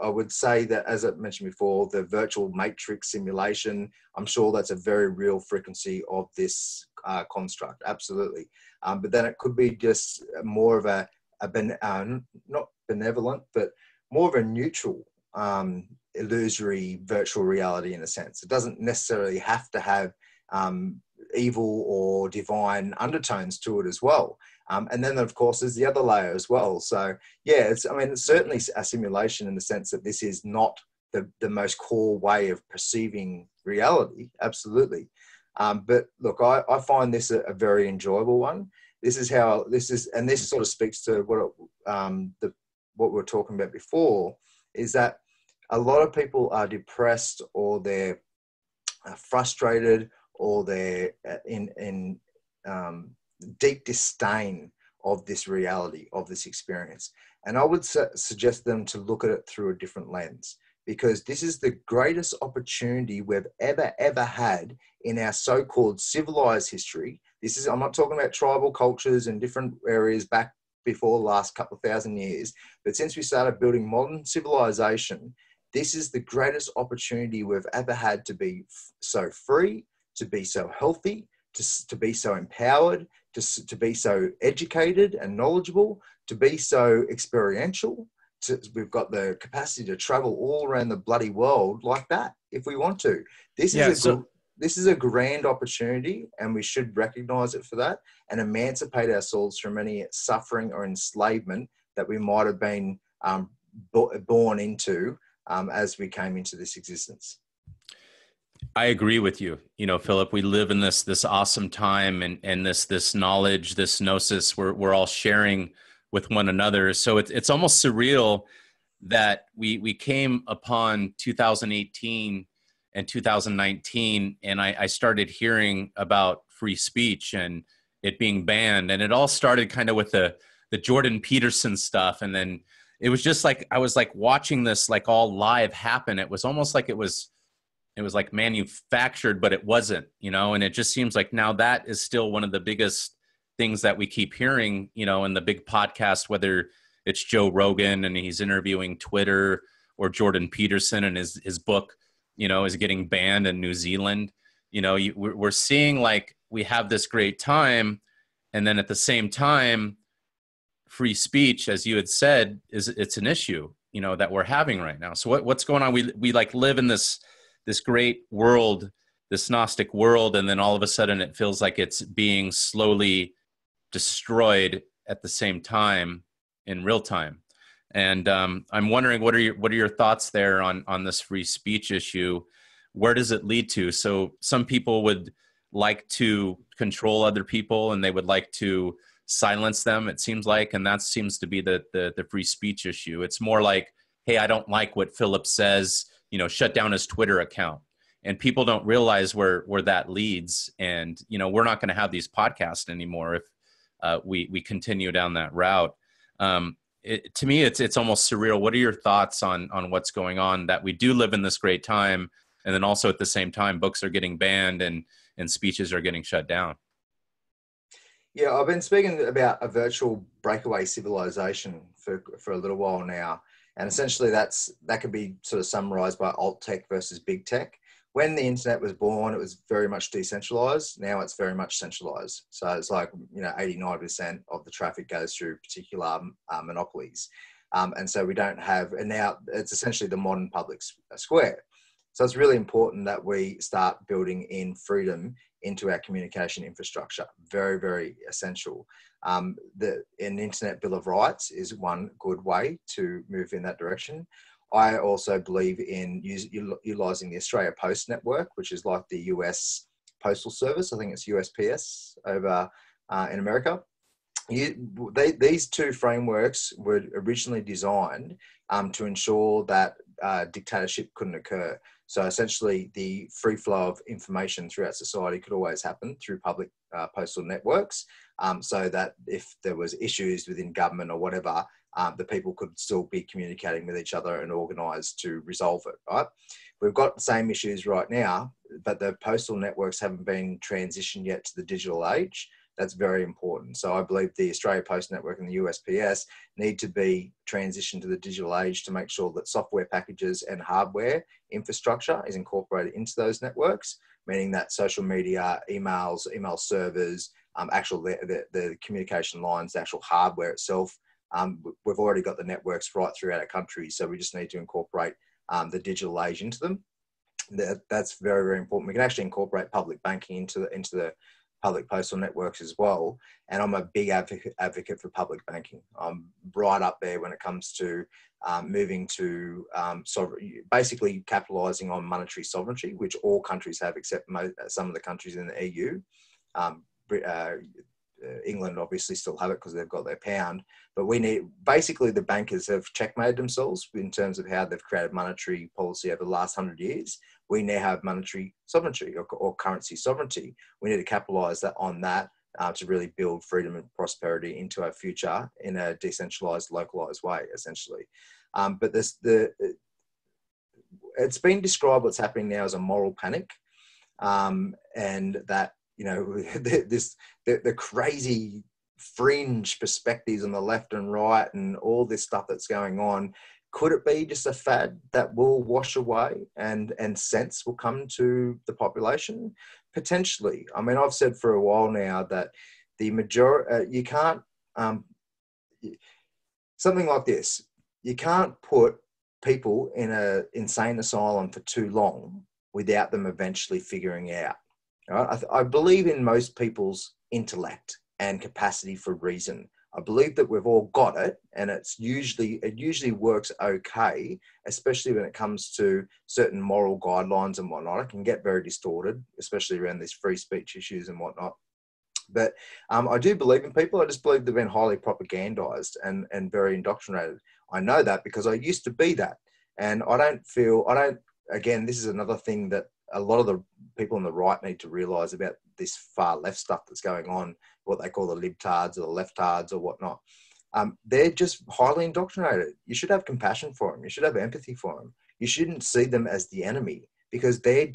I would say that, as I mentioned before, the virtual matrix simulation, I'm sure that's a very real frequency of this construct, absolutely. But then it could be just more of not benevolent, but more of a neutral illusory virtual reality in a sense. It doesn't necessarily have to have evil or divine undertones to it as well. And then, of course, there's the other layer as well. So, yeah, it's certainly a simulation in the sense that this is not the most core way of perceiving reality. Absolutely. But look, I find this a very enjoyable one. This is, and this sort of speaks to what we were talking about before, is that a lot of people are depressed, or they're frustrated, or they're in deep disdain of this reality, of this experience. And I would suggest them to look at it through a different lens, because this is the greatest opportunity we've ever had in our so-called civilized history. I'm not talking about tribal cultures and different areas back before the last couple of thousand years, but since we started building modern civilization, this is the greatest opportunity we've ever had to be so free, to be so healthy, to be so empowered, to be so educated and knowledgeable, to be so experiential. We've got the capacity to travel all around the bloody world like that if we want to. This is a grand opportunity, and we should recognize it for that and emancipate ourselves from any suffering or enslavement that we might have been born into as we came into this existence. I agree with you. Philip, we live in this awesome time, and this knowledge, this gnosis, we're all sharing with one another. So it's almost surreal that we came upon 2018 and 2019, and I started hearing about free speech and it being banned, and it all started kind of with the Jordan Peterson stuff, and then it was just like I was like watching this like all live happen. It was almost like it was like manufactured, but it wasn't, and it just seems like now that is still one of the biggest things that we keep hearing, in the big podcast, whether it's Joe Rogan and he's interviewing Twitter, or Jordan Peterson and his book, is getting banned in New Zealand. We're seeing like we have this great time, and then at the same time, free speech, as you had said, it's an issue, that we're having right now. So what's going on? We like live in this great world, this Gnostic world, and then all of a sudden it feels like it's being slowly destroyed at the same time, in real time. And I'm wondering, what are your thoughts there on this free speech issue? Where does it lead to? So some people would like to control other people, and they would like to silence them, it seems like, and that seems to be the free speech issue. It's more like, hey, I don't like what Phillip says, shut down his Twitter account. And people don't realize where that leads. And we're not going to have these podcasts anymore if we continue down that route. To me, it's almost surreal. What are your thoughts on what's going on, that we do live in this great time, and then also at the same time, books are getting banned and speeches are getting shut down? Yeah, I've been speaking about a virtual breakaway civilization for a little while now. And essentially that could be sort of summarized by alt tech versus big tech. When the internet was born, it was very much decentralized. Now it's very much centralized. So it's like, 89% of the traffic goes through particular monopolies. And so we don't have, and now it's essentially the modern public square. So it's really important that we start building in freedom into our communication infrastructure. Very, very essential. An Internet Bill of Rights is one good way to move in that direction. I also believe in utilising the Australia Post Network, which is like the US Postal Service. I think it's USPS over in America. These two frameworks were originally designed to ensure that dictatorship couldn't occur. So essentially, the free flow of information throughout society could always happen through public postal networks, so that if there was issues within government or whatever, the people could still be communicating with each other and organised to resolve it, right? We've got the same issues right now, but the postal networks haven't been transitioned yet to the digital age. That's very important. So I believe the Australia Post Network and the USPS need to be transitioned to the digital age to make sure that software packages and hardware infrastructure is incorporated into those networks, meaning that social media, email servers, the communication lines, the actual hardware itself. We've already got the networks right throughout our country, so we just need to incorporate the digital age into them. That's very, very important. We can actually incorporate public banking into the public postal networks as well. And I'm a big advocate for public banking. I'm right up there when it comes to moving to basically capitalising on monetary sovereignty, which all countries have except some of the countries in the EU. England obviously still have it because they've got their pound, but basically the bankers have checkmated themselves in terms of how they've created monetary policy over the last 100 years. We now have monetary sovereignty or currency sovereignty. We need to capitalise on that to really build freedom and prosperity into our future in a decentralised, localised way, essentially. But it's been described what's happening now as a moral panic, and that the crazy fringe perspectives on the left and right and all this stuff that's going on. Could it be just a fad that will wash away and sense will come to the population? Potentially. I mean, I've said for a while now that the majority, you can't, something like this, you can't put people in an insane asylum for too long without them eventually figuring out. Right? I believe in most people's intellect and capacity for reason. I believe that we've all got it, and it usually works okay, especially when it comes to certain moral guidelines and whatnot. It can get very distorted, especially around these free speech issues and whatnot. But I do believe in people. I just believe they've been highly propagandized and very indoctrinated. I know that because I used to be that, and again, this is another thing that a lot of the people on the right need to realise about this far left stuff that's going on, what they call the libtards or the leftards or whatnot. They're just highly indoctrinated. You should have compassion for them. You should have empathy for them. You shouldn't see them as the enemy because they're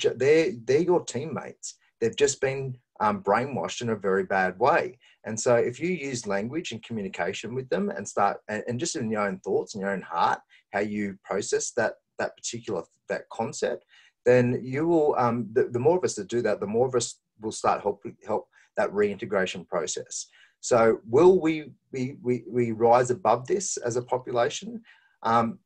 your teammates. They've just been brainwashed in a very bad way. And so if you use language and communication with them and start, and just in your own thoughts and your own heart, how you process that particular concept, then you will, the more of us that do that, the more of us will start help that reintegration process. So will we rise above this as a population?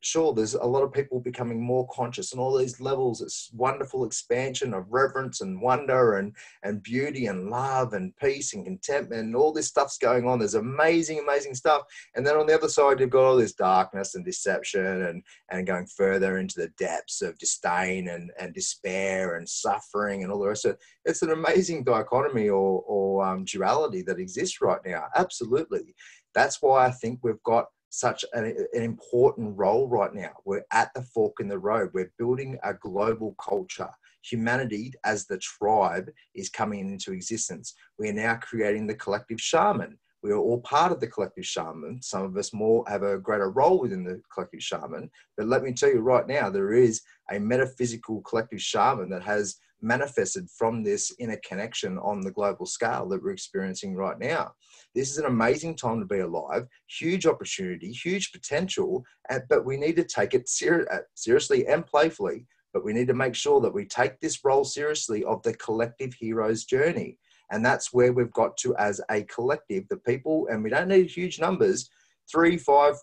Sure, there's a lot of people becoming more conscious and all these levels. It's wonderful expansion of reverence and wonder and beauty and love and peace and contentment and all this stuff's going on. There's amazing, amazing stuff. And then on the other side, you've got all this darkness and deception and going further into the depths of disdain and despair and suffering and all the rest of it. It's an amazing dichotomy or duality that exists right now. Absolutely. That's why I think we've got such an important role right now. We're at the fork in the road. We're building a global culture. Humanity as the tribe is coming into existence. We are now creating the collective shaman. We are all part of the collective shaman. Some of us more have a greater role within the collective shaman. But let me tell you right now, there is a metaphysical collective shaman that has manifested from this inner connection on the global scale that we're experiencing right now. This is an amazing time to be alive, huge opportunity, huge potential, but we need to take it seriously and playfully. But we need to make sure that we take this role seriously of the collective hero's journey. And that's where we've got to as a collective, the people, and we don't need huge numbers, 3-5%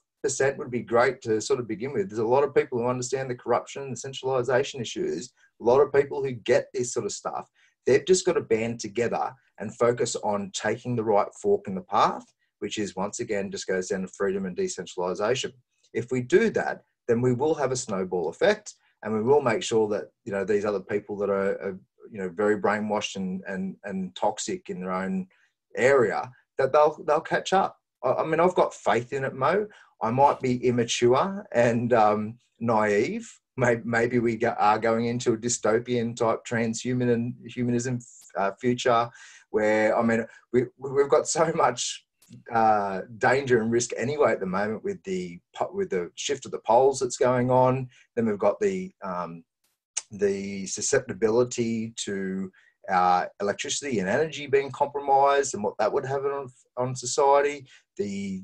would be great to sort of begin with. There's a lot of people who understand the corruption and centralization issues, a lot of people who get this sort of stuff. They've just got to band together and focus on taking the right fork in the path, which is once again, just goes down to freedom and decentralization. If we do that, then we will have a snowball effect and we will make sure that, you know, these other people that are you know, very brainwashed and toxic in their own area, that they'll catch up. I mean, I've got faith in it, Mo. I might be immature and naive. Maybe we are going into a dystopian type transhumanism future where, I mean, we've got so much danger and risk anyway at the moment with the shift of the poles that's going on. Then we've got the susceptibility to electricity and energy being compromised and what that would have on society, the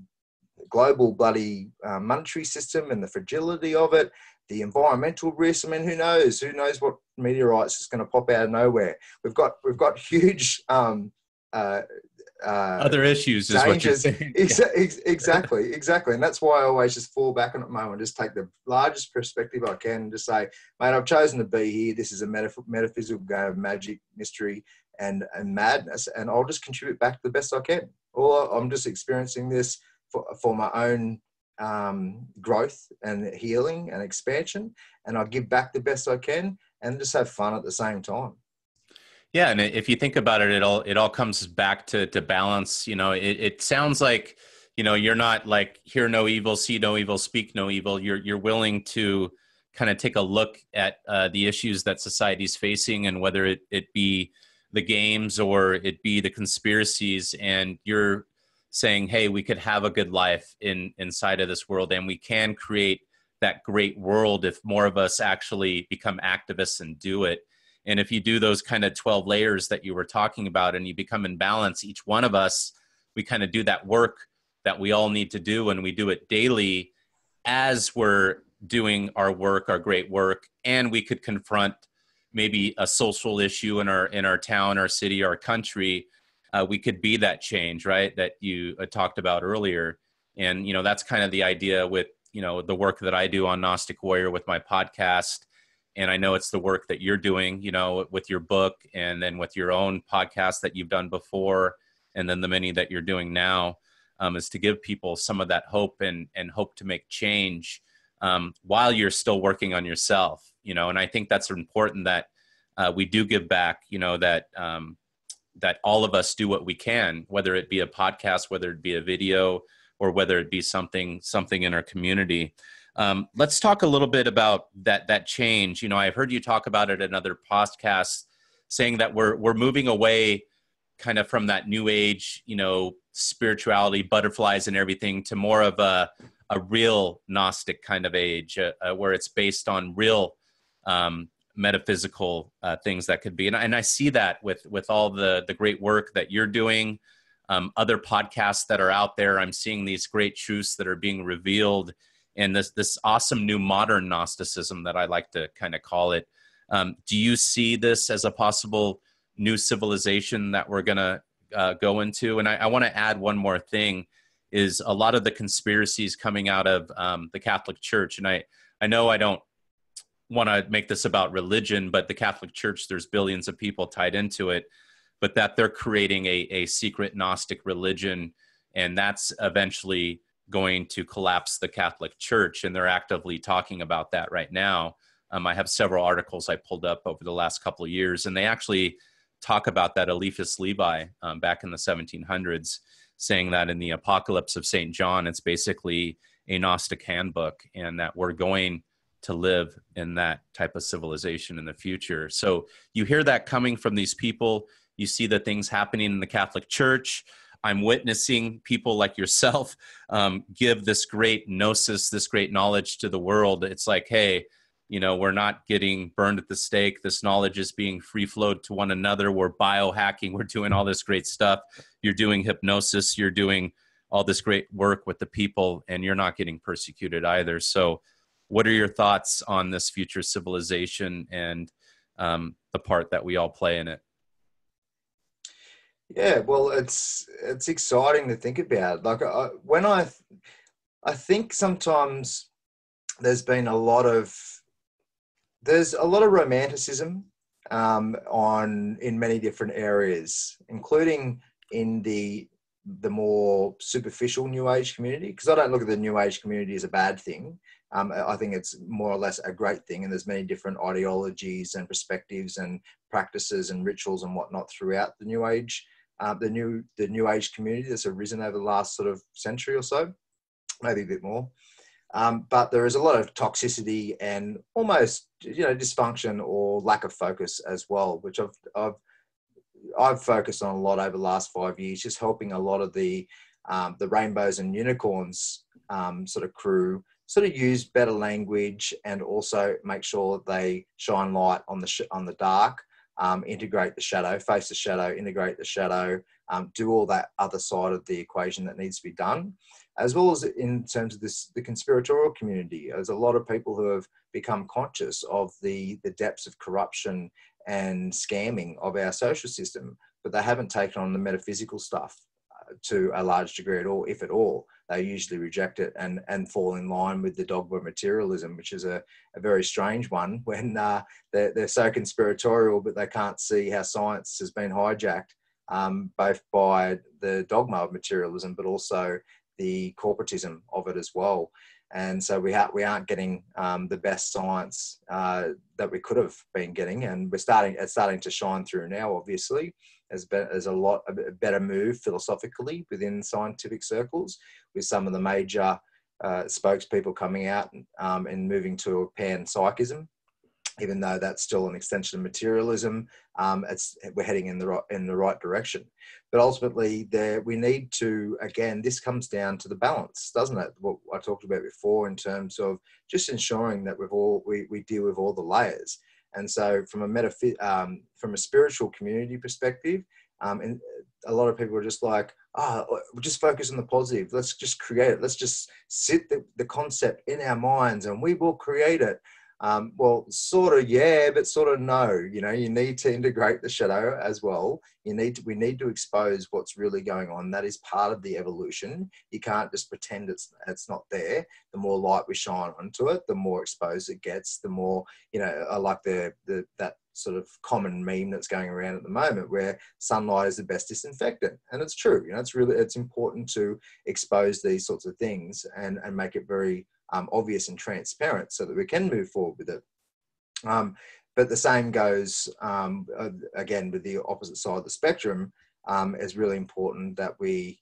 global bloody monetary system and the fragility of it, the environmental risks. I mean, who knows what meteorites is going to pop out of nowhere. We've got huge other issues is what you're dangers. saying. Exactly. And that's why I always just fall back on it, Mo, and just take the largest perspective I can and just say, mate, I've chosen to be here. This is a metaphysical game of magic, mystery, and madness, and I'll just contribute back the best I can. I'm just experiencing this for my own growth and healing and expansion, and I'll give back the best I can and just have fun at the same time. Yeah, and if you think about it, it all comes back to balance. You know, it sounds like, you know, you're not like hear no evil, see no evil, speak no evil. You're willing to kind of take a look at the issues that society's facing, and whether it be the games or it be the conspiracies, and you're saying, hey, we could have a good life inside of this world, and we can create that great world if more of us actually become activists and do it. And if you do those kind of 12 layers that you were talking about and you become in balance, each one of us, we kind of do that work that we all need to do, and we do it daily as we're doing our work, our great work, and we could confront maybe a social issue in our town, our city, our country. We could be that change, right, that you talked about earlier. And, you know, that's kind of the idea with, you know, the work that I do on Gnostic Warrior with my podcast. And I know it's the work that you're doing, you know, with your book, and then with your own podcast that you've done before, and then the many that you're doing now, is to give people some of that hope and hope to make change while you're still working on yourself, you know. And I think that's important that we do give back, you know, that that all of us do what we can, whether it be a podcast, whether it be a video, or whether it be something in our community. Let's talk a little bit about that change. You know, I've heard you talk about it in other podcasts, saying that we're moving away kind of from that new age, you know, spirituality, butterflies and everything, to more of a real Gnostic kind of age, where it's based on real metaphysical things that could be. And I see that with all the great work that you're doing, other podcasts that are out there. I'm seeing these great truths that are being revealed, and this awesome new modern Gnosticism that I like to kind of call it. Do you see this as a possible new civilization that we're going to go into. And I want to add one more thing, is a lot of the conspiracies coming out of the Catholic Church. And I know I don't want to make this about religion, but the Catholic Church, there's billions of people tied into it, but that they're creating a secret Gnostic religion, and that's eventually going to collapse the Catholic Church. And they're actively talking about that right now. I have several articles I pulled up over the last couple of years, and they actually talk about that Eliphas Levi back in the 1700s, saying that in the Apocalypse of St. John, it's basically a Gnostic handbook, and that we're going to live in that type of civilization in the future. So you hear that coming from these people. You see the things happening in the Catholic Church. I'm witnessing people like yourself give this great gnosis, this great knowledge to the world. It's like, hey, we're not getting burned at the stake. This knowledge is being free flowed to one another. We're biohacking. We're doing all this great stuff. You're doing hypnosis. You're doing all this great work with the people, and you're not getting persecuted either. So what are your thoughts on this future civilization and the part that we all play in it? Yeah, well, it's exciting to think about. Like I think sometimes there's a lot of romanticism in many different areas, including in the more superficial New Age community. Because I don't look at the New Age community as a bad thing. I think it's more or less a great thing, and there's many different ideologies and perspectives and practices and rituals and whatnot throughout the New Age, the New Age community that's arisen over the last sort of century or so, maybe a bit more. But there is a lot of toxicity and almost dysfunction or lack of focus as well, which I've focused on a lot over the last 5 years, just helping a lot of the rainbows and unicorns sort of crew sort of use better language, and also make sure that they shine light on the dark, integrate the shadow, face the shadow, integrate the shadow, do all that other side of the equation that needs to be done, as well as in terms of the conspiratorial community. There's a lot of people who have become conscious of the depths of corruption and scamming of our social system, but they haven't taken on the metaphysical stuff to a large degree at all, if at all. They usually reject it and fall in line with the dogma of materialism, which is a very strange one when they're so conspiratorial, but they can't see how science has been hijacked, both by the dogma of materialism, but also the corporatism of it as well. And so we aren't getting the best science that we could have been getting, and it's starting to shine through now. Obviously, there's a better move philosophically within scientific circles, with some of the major spokespeople coming out and moving to a panpsychism. Even though that's still an extension of materialism, we're heading in the right direction. But ultimately, we need to, again, this comes down to the balance, doesn't it? What I talked about before in terms of just ensuring that we deal with all the layers. And so, from a spiritual community perspective, and a lot of people are just like, just focus on the positive. Let's just create it. Let's just sit the concept in our minds, and we will create it. Well, sort of, yeah, but sort of no. You need to integrate the shadow as well. We need to expose what's really going on. That is part of the evolution. You can't just pretend it's not there. The more light we shine onto it, the more exposed it gets. The more, I like that sort of common meme that's going around at the moment, where sunlight is the best disinfectant, and it's true. It's important to expose these sorts of things and make it very obvious and transparent, so that we can move forward with it. But the same goes again with the opposite side of the spectrum. It's really important that we,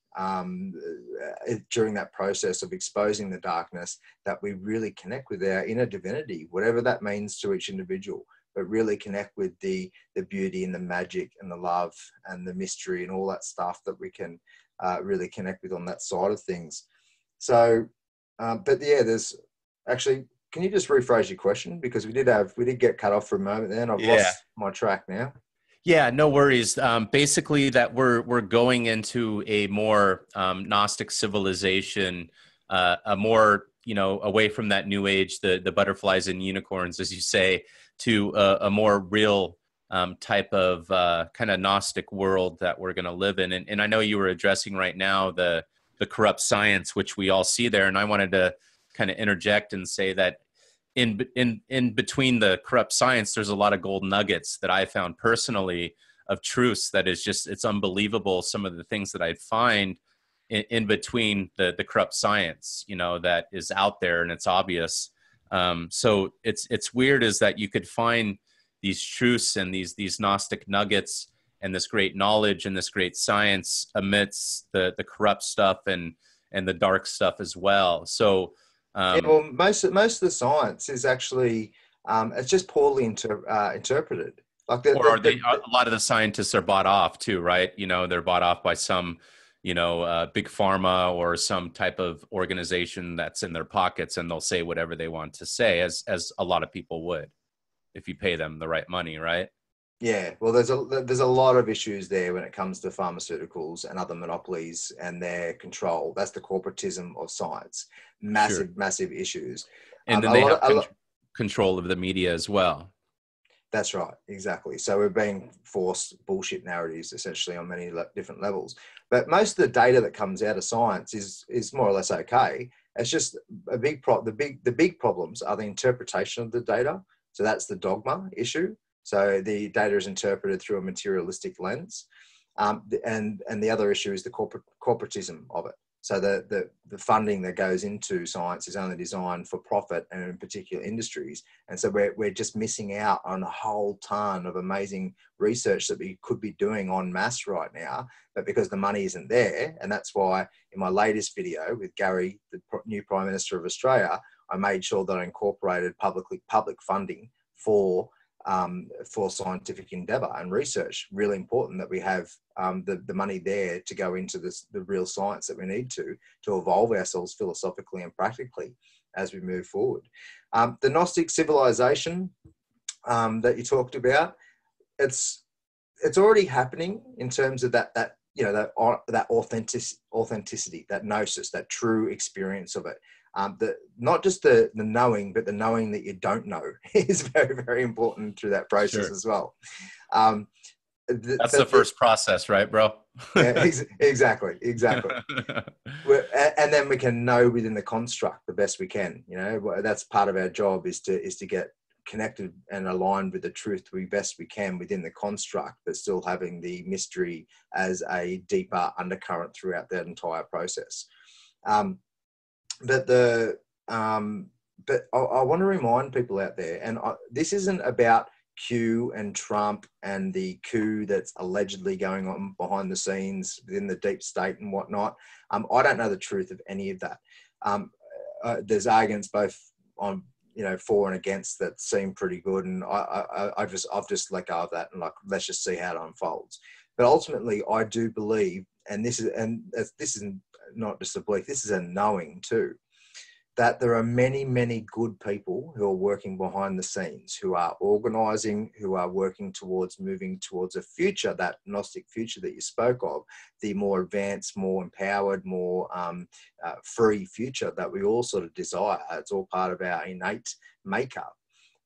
during that process of exposing the darkness, that we really connect with our inner divinity, whatever that means to each individual, but really connect with the beauty and the magic and the love and the mystery and all that stuff that we can really connect with on that side of things. So, but yeah, there's actually, can you just rephrase your question? Because we did get cut off for a moment there, and I've lost my track now. Yeah, no worries. Basically, that we're going into a more Gnostic civilization, a more, away from that New Age, the butterflies and unicorns, as you say, to a more real type of kind of Gnostic world that we're going to live in. And I know you were addressing right now the corrupt science, which we all see there. And I wanted to kind of interject and say that in between the corrupt science, there's a lot of gold nuggets that I found personally of truths that is just, it's unbelievable. Some of the things that I find in between the corrupt science, you know, that is out there and it's obvious. So it's weird is that you could find these truths and these Gnostic nuggets and this great knowledge and this great science amidst the corrupt stuff and the dark stuff as well. So, Yeah, well, most of the science is actually it's just poorly interpreted. Like or are they, a lot of the scientists are bought off too, right? You know, they're bought off by some, you know, big pharma or some type of organization that's in their pockets, and they'll say whatever they want to say, as a lot of people would if you pay them the right money, right? Yeah, well, there's a lot of issues there when it comes to pharmaceuticals and other monopolies and their control. That's the corporatism of science. Sure. Massive issues. And then A they lot have of a lot, control of the media as well. That's right, exactly. So we're being forced bullshit narratives essentially on many different levels. But most of the data that comes out of science is more or less okay. It's just the big problems are the interpretation of the data. So that's the dogma issue. So the data is interpreted through a materialistic lens, and the other issue is the corporatism of it. So the funding that goes into science is only designed for profit and in particular industries. And so we're just missing out on a whole ton of amazing research that we could be doing en masse right now, but because the money isn't there. And that's why in my latest video with Gary, the new Prime Minister of Australia, I made sure that I incorporated public funding for scientific endeavor and research. Really important that we have the money there to go into the real science that we need to evolve ourselves philosophically and practically as we move forward. The Gnostic civilization that you talked about, it's already happening in terms of that you know, that authenticity, that gnosis, that true experience of it. Not just the knowing, but the knowing that you don't know is very, very important through that process as well. That's the first process, right, bro? Yeah, exactly. And then we can know within the construct the best we can. You know, that's part of our job is to get connected and aligned with the truth we best we can within the construct, but still having the mystery as a deeper undercurrent throughout that entire process. But I want to remind people out there, and this isn't about Q and Trump and the coup that's allegedly going on behind the scenes within the deep state and whatnot. I don't know the truth of any of that. There's arguments both on, you know, for and against that seem pretty good, and I've just let go of that and like, let's just see how it unfolds. But ultimately, I do believe, and this is not just a belief, this is a knowing too, that there are many, many good people who are working behind the scenes, who are organizing, who are working towards moving towards a future, that Gnostic future that you spoke of, the more advanced, more empowered, more free future that we all sort of desire. It's all part of our innate makeup.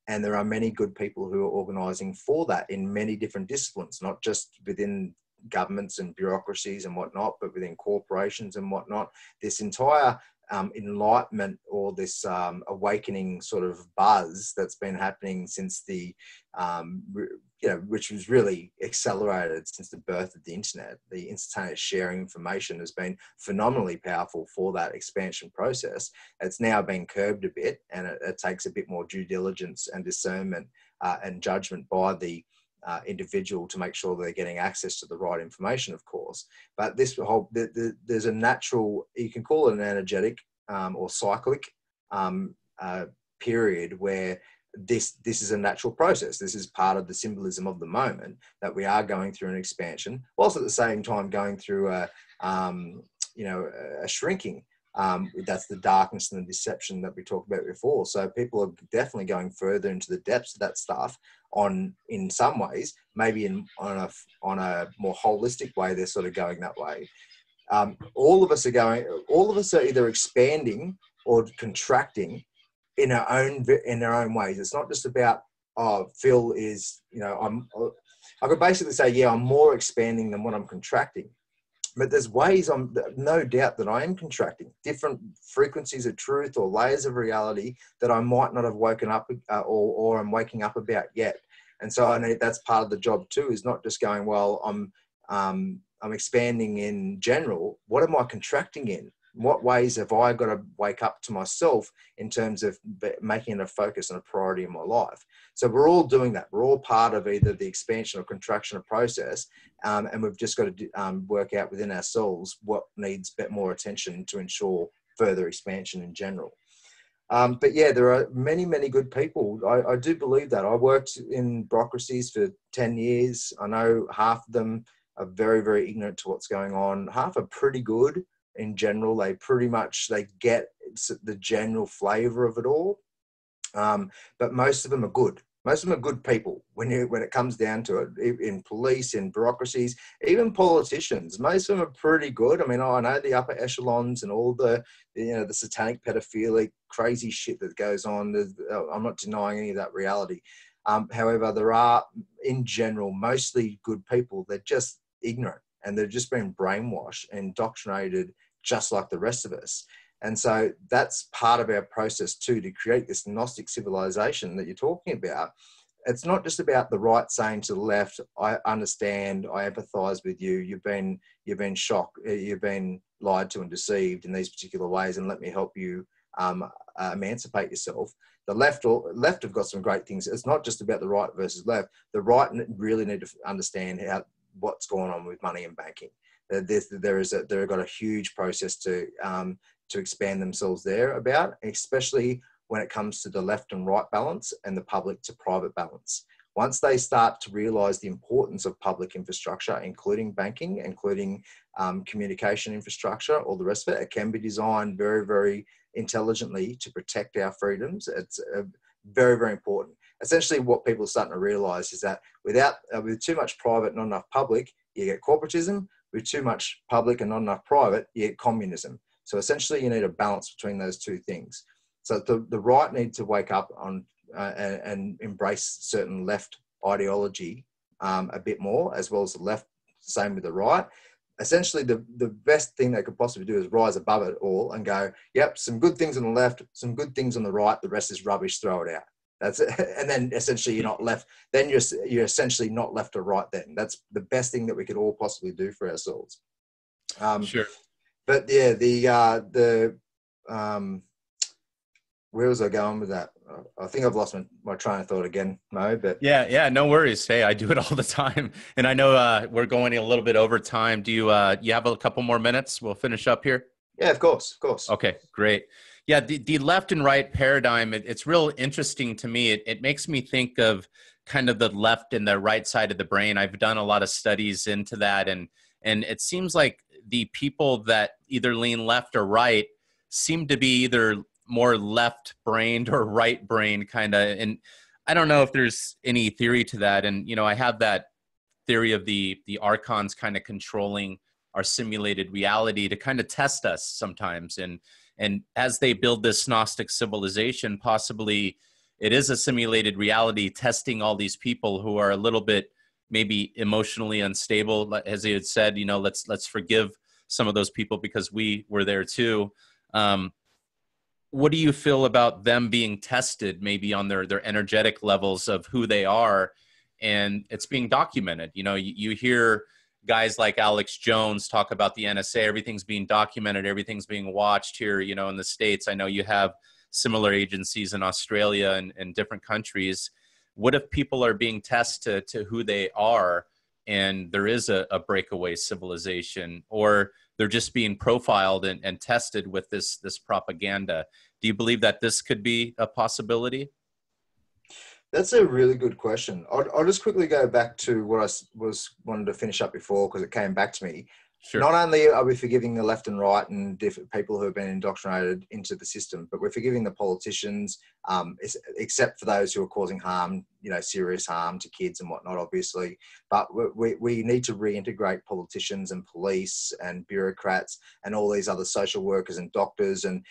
And there are many good people who are organizing for that in many different disciplines, not just within governments and bureaucracies and whatnot, but within corporations and whatnot. This entire enlightenment, or this awakening sort of buzz that's been happening since the, you know, which was really accelerated since the birth of the internet. The instantaneous sharing information has been phenomenally powerful for that expansion process. It's now been curbed a bit, and it takes a bit more due diligence and discernment and judgment by the individual to make sure they're getting access to the right information, of course. But this whole, there's a natural, you can call it an energetic or cyclic period where this is a natural process. This is part of the symbolism of the moment, that we are going through an expansion, whilst at the same time going through a shrinking. That's the darkness and the deception that we talked about before. So people are definitely going further into the depths of that stuff in some ways, maybe on a more holistic way, they're sort of going that way. All of us are either expanding or contracting in our own ways. It's not just about oh, Phil is, I could basically say, yeah, I'm more expanding than what I'm contracting. But there's ways I'm no doubt that I am contracting different frequencies of truth or layers of reality that I might not have woken up or I'm waking up about yet. And so I know that's part of the job too, is not just going, well, I'm expanding in general. What am I contracting in? What ways have I got to wake up to myself in terms of making it a focus and a priority in my life? So we're all doing that. We're all part of either the expansion or contraction of process. And we've just got to work out within ourselves what needs a bit more attention to ensure further expansion in general. But yeah, there are many, many good people. I do believe that. I worked in bureaucracies for 10 years. I know half of them are very, very ignorant to what's going on. Half are pretty good in general. They get the general flavor of it all. But most of them are good. Most of them are good people when it comes down to it, in police, in bureaucracies, even politicians. Most of them are pretty good. I mean, I know the upper echelons and all the satanic pedophilic crazy shit that goes on. I'm not denying any of that reality. However, there are, in general, mostly good people. They're just ignorant and they've just been brainwashed and indoctrinated just like the rest of us. And so that's part of our process too, to create this Gnostic civilization that you're talking about. It's not just about the right saying to the left, I understand, I empathize with you, you've been shocked, you've been lied to and deceived in these particular ways, and let me help you emancipate yourself. The left have got some great things. It's not just about the right versus left. The right really need to understand what's going on with money and banking. They've got a huge process to expand themselves there about, especially when it comes to the left and right balance and the public to private balance. Once they start to realize the importance of public infrastructure, including banking, including communication infrastructure, all the rest of it, it can be designed very, very intelligently to protect our freedoms. It's very, very important. Essentially, what people are starting to realize is that with too much private, not enough public, you get corporatism. With too much public and not enough private, you get communism. So essentially, you need a balance between those two things. So the right need to wake up on and embrace certain left ideology a bit more, as well as the left, same with the right. Essentially, the best thing they could possibly do is rise above it all and go, yep, some good things on the left, some good things on the right, the rest is rubbish, throw it out. That's it. And then essentially you're not left. Then you're essentially not left or right. Then that's the best thing that we could all possibly do for ourselves. Sure. But yeah, where was I going with that? I think I've lost my train of thought again, Mo. But Yeah, no worries. Hey, I do it all the time, and I know we're going a little bit over time. Do you have a couple more minutes? We'll finish up here. Yeah, of course. Okay, great. Yeah, the left and right paradigm, it's real interesting to me. It makes me think of kind of the left and the right side of the brain. I've done a lot of studies into that, and it seems like the people that either lean left or right seem to be either more left-brained or right-brained kind of. And I don't know if there's any theory to that. And, I have that theory of the archons kind of controlling our simulated reality to kind of test us sometimes. And as they build this Gnostic civilization, possibly it is a simulated reality testing all these people who are a little bit maybe emotionally unstable. As he had said, let's forgive some of those people because we were there too. What do you feel about them being tested maybe on their energetic levels of who they are? And it's being documented. You hear guys like Alex Jones talk about the NSA, everything's being documented, everything's being watched here, in the States. I know you have similar agencies in Australia and different countries. What if people are being tested to who they are and there is a breakaway civilization, or they're just being profiled and tested with this propaganda? Do you believe that this could be a possibility? That's a really good question. I'll just quickly go back to what I wanted to finish up before because it came back to me. Sure. Not only are we forgiving the left and right and different people who have been indoctrinated into the system, but we're forgiving the politicians, except for those who are causing harm, serious harm to kids and whatnot, obviously. But we need to reintegrate politicians and police and bureaucrats and all these other social workers and doctors and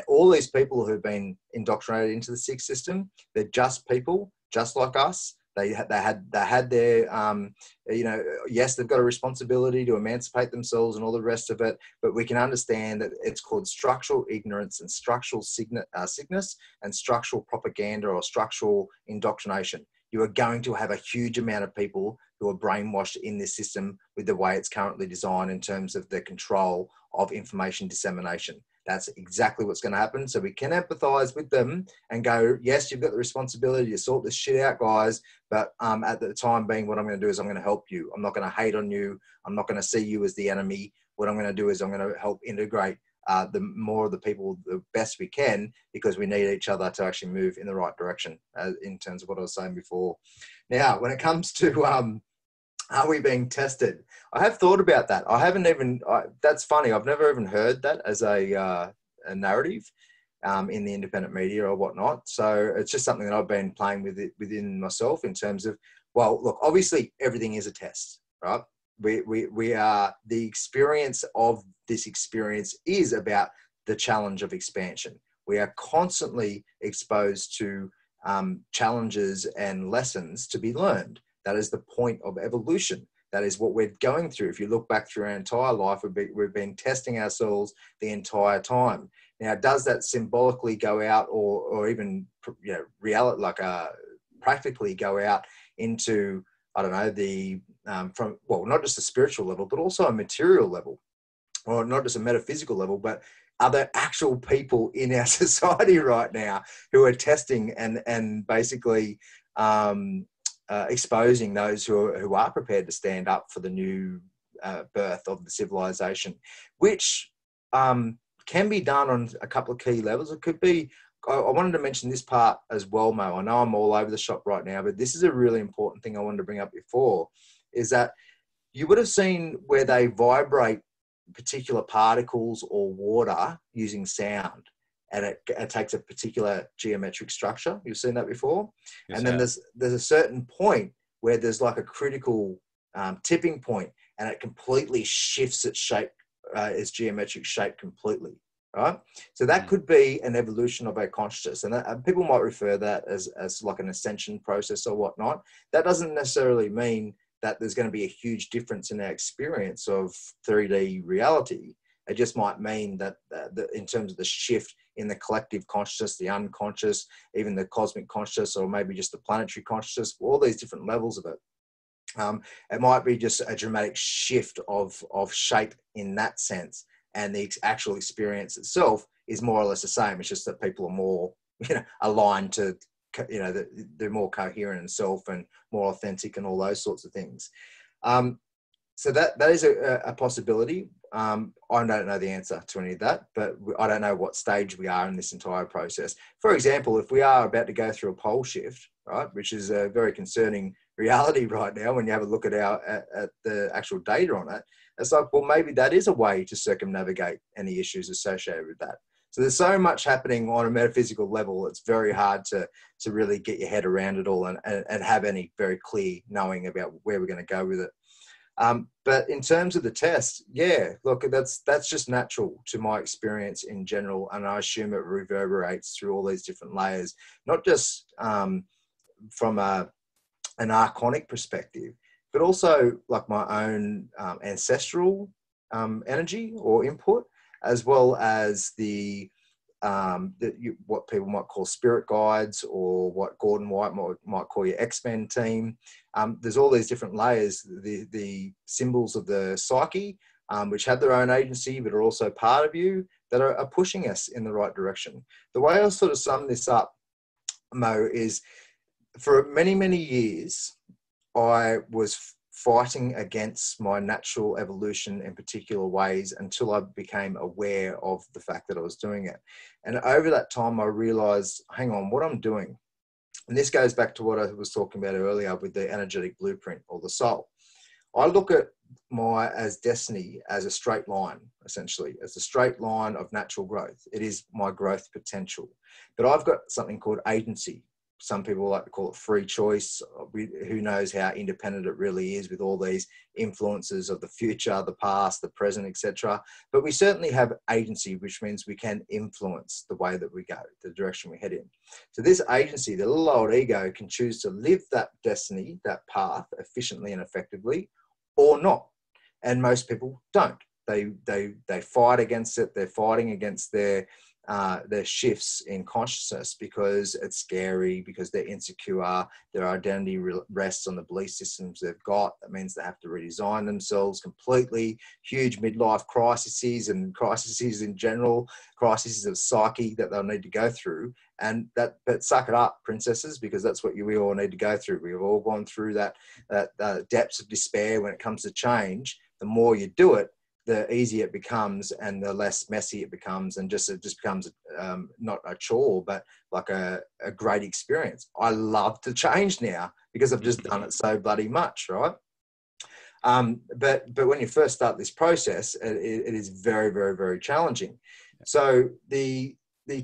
all these people who have been indoctrinated into the sick system. They're just people. just like us. They had their, yes, they've got a responsibility to emancipate themselves and all the rest of it, but we can understand that it's called structural ignorance and structural sickness and structural propaganda or structural indoctrination. You are going to have a huge amount of people who are brainwashed in this system with the way it's currently designed in terms of the control of information dissemination. That's exactly what's going to happen. So we can empathize with them and go, yes, you've got the responsibility to sort this shit out, guys. But at the time being, what I'm going to do is I'm going to help you. I'm not going to hate on you. I'm not going to see you as the enemy. What I'm going to do is I'm going to help integrate the more of the people the best we can, because we need each other to actually move in the right direction, in terms of what I was saying before. Now, when it comes to are we being tested? I have thought about that. I haven't even, that's funny. I've never even heard that as a narrative in the independent media or whatnot. So it's just something that I've been playing with it within myself in terms of, well, look, obviously everything is a test, right? We are, the experience of this experience is about the challenge of expansion. We are constantly exposed to challenges and lessons to be learned. That is the point of evolution. That is what we're going through. If you look back through our entire life, we've been testing ourselves the entire time. Now, does that symbolically go out, or even reality, practically go out into, I don't know, the from, well, not just a spiritual level, but also a material level, or not just a metaphysical level, but are there actual people in our society right now who are testing and basically exposing those who are prepared to stand up for the new birth of the civilization, which can be done on a couple of key levels. It could be, I wanted to mention this part as well, Mo. I know I'm all over the shop right now, but this is a really important thing I wanted to bring up before, is that you would have seen where they vibrate particular particles or water using sound, and it takes a particular geometric structure. You've seen that before? Yes, and then there's a certain point where there's like a critical tipping point, and it completely shifts its shape, its geometric shape completely, right? So that could be an evolution of our consciousness. And people might refer that as like an ascension process or whatnot. That doesn't necessarily mean that there's going to be a huge difference in our experience of 3D reality. It just might mean that in terms of the shift in the collective consciousness, the unconscious, even the cosmic consciousness, or maybe just the planetary consciousness, all these different levels of it. It might be just a dramatic shift of shape in that sense. And the actual experience itself is more or less the same. It's just that people are more, aligned to, they're more coherent in self and more authentic and all those sorts of things. So that is a possibility. I don't know the answer to any of that, but I don't know what stage we are in this entire process. For example, if we are about to go through a pole shift, right, which is a very concerning reality right now when you have a look at the actual data on it, it's like, well, maybe that is a way to circumnavigate any issues associated with that. So there's so much happening on a metaphysical level, it's very hard to really get your head around it all and have any very clear knowing about where we're going to go with it. But in terms of the test, yeah, look, that's just natural to my experience in general. And I assume it reverberates through all these different layers, not just from an archonic perspective, but also like my own ancestral energy or input, as well as what people might call spirit guides, or what Gordon White might call your X-Men team. There's all these different layers, the symbols of the psyche, which have their own agency, but are also part of you, that are pushing us in the right direction. The way I'll sort of sum this up, Mo, is for many, many years, I was fighting against my natural evolution in particular ways until I became aware of the fact that I was doing it. And over that time, I realized, hang on, what I'm doing. And this goes back to what I was talking about earlier with the energetic blueprint or the soul. I look at as destiny as a straight line, essentially, as a straight line of natural growth. It is my growth potential. But I've got something called agency. some people like to call it free choice. Who knows how independent it really is with all these influences of the future, the past, the present, etc. But we certainly have agency, which means we can influence the way that we go, the direction we head in. So this agency, the little old ego, can choose to live that destiny, that path, efficiently and effectively, or not. And most people don't. They fight against it. They're fighting against their shifts in consciousness because it's scary, because they're insecure. Their identity rests on the belief systems they've got. That means they have to redesign themselves completely. Huge midlife crises and crises in general, crises of psyche that they'll need to go through. But suck it up, princesses, because that's what we all need to go through. We've all gone through that depths of despair when it comes to change. The more you do it, the easier it becomes and the less messy it becomes, and it just becomes not a chore, but like a great experience. I love to change now because I've just done it so bloody much, right? But when you first start this process, it is very, very, very challenging. So the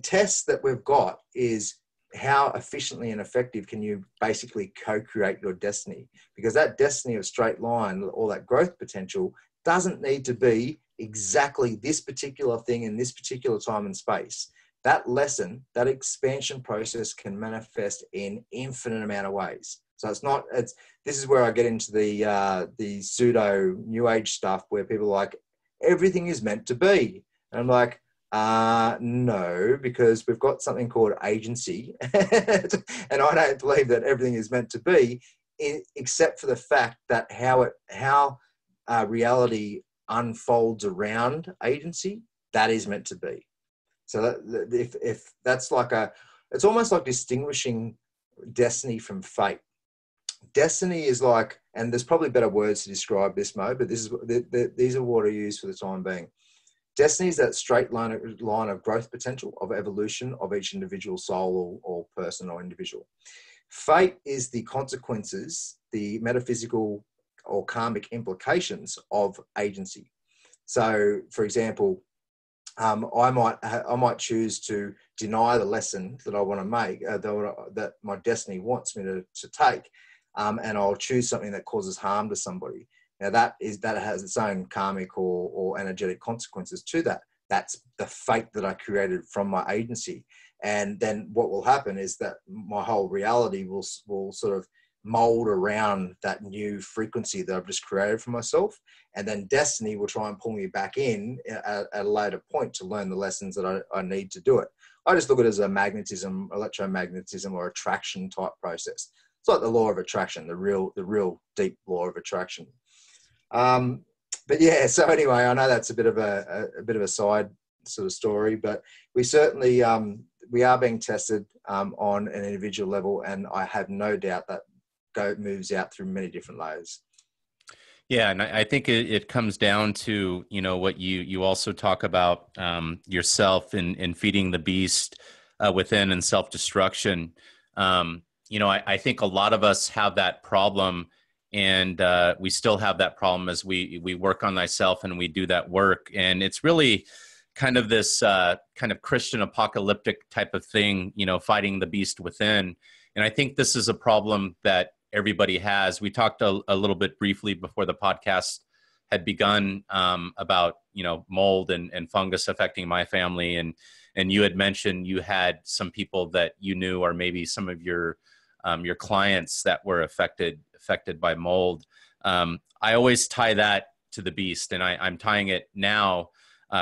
test that we've got is how efficiently and effective can you basically co-create your destiny? Because that destiny of straight line, all that growth potential, doesn't need to be exactly this particular thing in this particular time and space. That lesson, that expansion process can manifest in infinite amount of ways. So this is where I get into the pseudo new age stuff where people are like, everything is meant to be. And I'm like, no, because we've got something called agency. And I don't believe that everything is meant to be, except for the fact that how reality unfolds around agency, that is meant to be. So if that's like it's almost like distinguishing destiny from fate. Destiny is like, and there's probably better words to describe this, Mo, but these are what I use for the time being. Destiny is that straight line of growth potential, of evolution of each individual soul or person or individual. Fate is the consequences, the metaphysical or karmic implications of agency. So, for example, I might choose to deny the lesson that I want to make, that my destiny wants me to take, and I'll choose something that causes harm to somebody. Now that has its own karmic or energetic consequences to that. That's the fate that I created from my agency. And then what will happen is that my whole reality will sort of mold around that new frequency that I've just created for myself. And then destiny will try and pull me back in at a later point to learn the lessons that I need to do it. I just look at it as a magnetism, electromagnetism, or attraction type process. It's like the law of attraction, the real deep law of attraction. But yeah, so anyway, I know that's a bit of a side sort of story, but we certainly, we are being tested on an individual level, and I have no doubt that moves out through many different layers. Yeah, and I think it comes down to, what you also talk about, yourself in feeding the beast within, and self-destruction. I think a lot of us have that problem, and we still have that problem as we work on thyself and we do that work. And it's really kind of this kind of Christian apocalyptic type of thing, fighting the beast within. And I think this is a problem that everybody has. We talked a little bit briefly before the podcast had begun about, mold and fungus affecting my family. And you had mentioned you had some people that you knew, or maybe some of your clients that were affected by mold. I always tie that to the beast, and I'm tying it now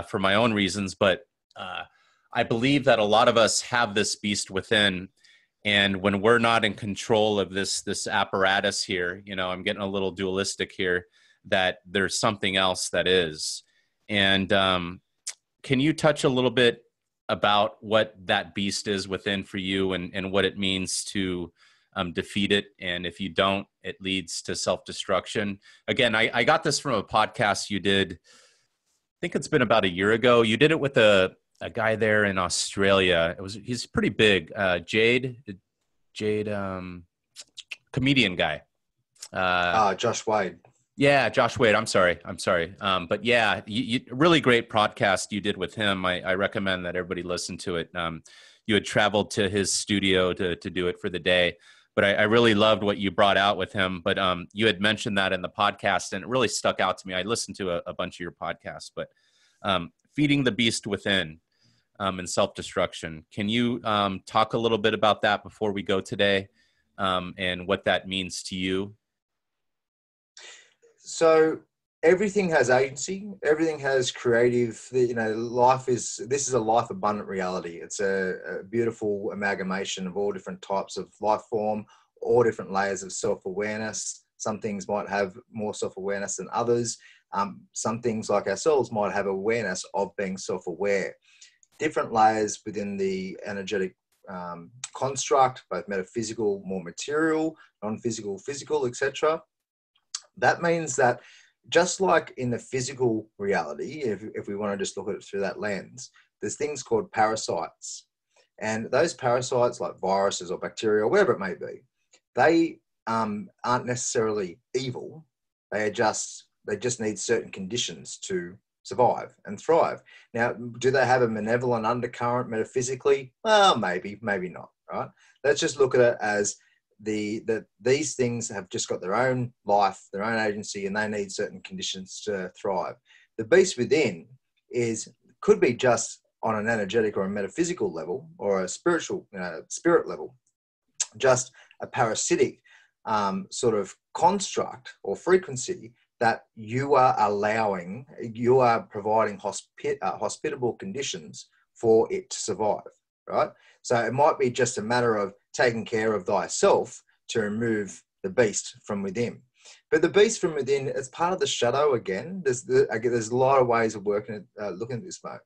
for my own reasons, but I believe that a lot of us have this beast within. And when we're not in control of this apparatus here, I'm getting a little dualistic here, that there's something else that is. And can you touch a little bit about what that beast is within for you, and what it means to defeat it? And if you don't, it leads to self-destruction. Again, I got this from a podcast you did, I think it's been about a year ago. You did it with a guy there in Australia. He's pretty big. Jade, comedian guy. Josh Wade. Yeah, Josh Wade. I'm sorry. But yeah, really great podcast you did with him. I recommend that everybody listen to it. you had traveled to his studio to do it for the day. But I really loved what you brought out with him. But you had mentioned that in the podcast, and it really stuck out to me. I listened to a bunch of your podcasts, but feeding the beast within and self-destruction. Can you talk a little bit about that before we go today, and what that means to you? So everything has agency. Everything has creative. This is a life abundant reality. It's a beautiful amalgamation of all different types of life form, all different layers of self-awareness. Some things might have more self-awareness than others. Some things like ourselves might have awareness of being self-aware. Different layers within the energetic construct, both metaphysical, more material, non-physical, physical, etc. That means that just like in the physical reality, if we want to just look at it through that lens, there's things called parasites. And those parasites, like viruses or bacteria or whatever it may be, they aren't necessarily evil. They just need certain conditions to survive and thrive. Now, do they have a malevolent undercurrent metaphysically? Well, maybe not, right? Let's just look at it as these things have just got their own life, their own agency, and they need certain conditions to thrive. The beast within could be just on an energetic or a metaphysical level or a spiritual spirit level, just a parasitic sort of construct or frequency that you are providing hospitable conditions for it to survive, right? So it might be just a matter of taking care of thyself to remove the beast from within. But the beast from within, it's part of the shadow again. There's a lot of ways of looking at this, mate.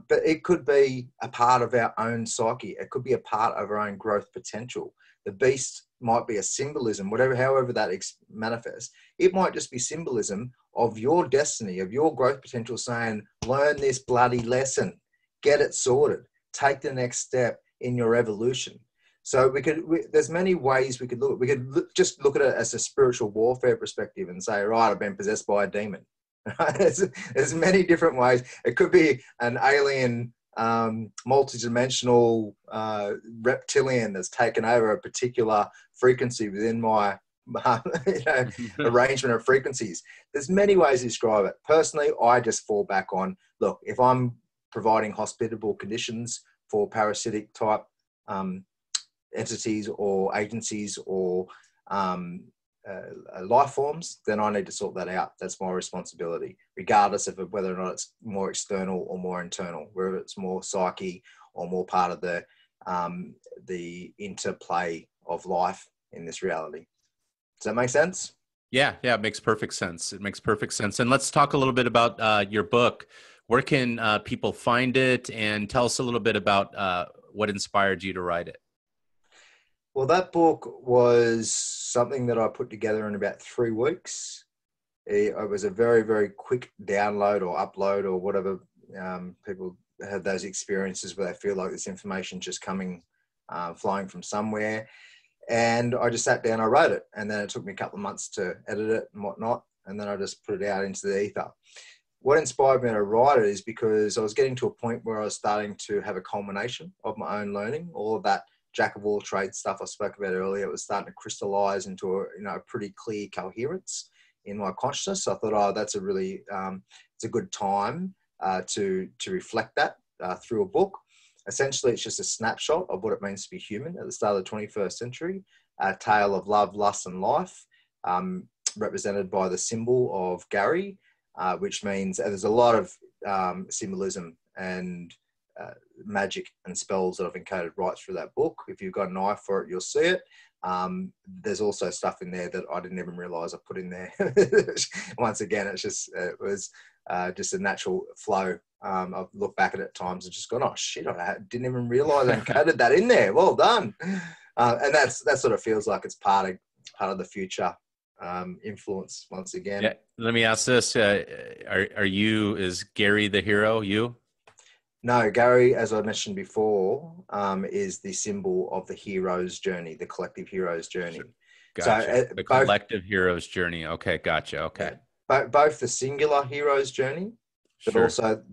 But it could be a part of our own psyche. It could be a part of our own growth potential. The beast might be a symbolism, however that manifests. It might just be symbolism of your destiny, of your growth potential, saying, learn this bloody lesson, get it sorted, take the next step in your evolution. So there's many ways we could look. We could just look at it as a spiritual warfare perspective and say, right, I've been possessed by a demon. There's many different ways. It could be an alien, multidimensional reptilian that's taken over a particular frequency within my arrangement of frequencies. There's many ways to describe it. Personally, I just fall back on, look, if I'm providing hospitable conditions for parasitic type entities or agencies or life forms, then I need to sort that out. That's my responsibility, regardless of whether or not it's more external or more internal, whether it's more psyche or more part of the interplay of life in this reality. Does that make sense? Yeah, it makes perfect sense. It makes perfect sense. And let's talk a little bit about your book. Where can people find it? And tell us a little bit about what inspired you to write it. Well, that book was something that I put together in about 3 weeks. It was a very, very quick download or upload or whatever. People have those experiences where they feel like this information just flying from somewhere. And I just sat down, I wrote it. And then it took me a couple of months to edit it and whatnot. And then I just put it out into the ether. What inspired me to write it is because I was getting to a point where I was starting to have a culmination of my own learning. All of that jack of all trades stuff I spoke about earlier, it was starting to crystallize into a pretty clear coherence in my consciousness. So I thought, that's a really, it's a good time to reflect that through a book. Essentially, it's just a snapshot of what it means to be human at the start of the 21st century, a tale of love, lust, and life, represented by the symbol of Gary, which means there's a lot of symbolism and magic and spells that I've encoded right through that book. If you've got an eye for it, you'll see it. There's also stuff in there that I didn't even realize I put in there. Once again, it was just a natural flow. I've looked back at it at times and just gone, oh shit, I didn't even realize I encoded that in there. Well done. And that sort of feels like it's part of the future influence once again. Yeah. Let me ask this. Is Gary the hero, you? No, Gary, as I mentioned before, is the symbol of the hero's journey, the collective hero's journey. Sure. Gotcha. So, the collective hero's journey. Okay, gotcha. Okay. Yeah, both the singular hero's journey, sure.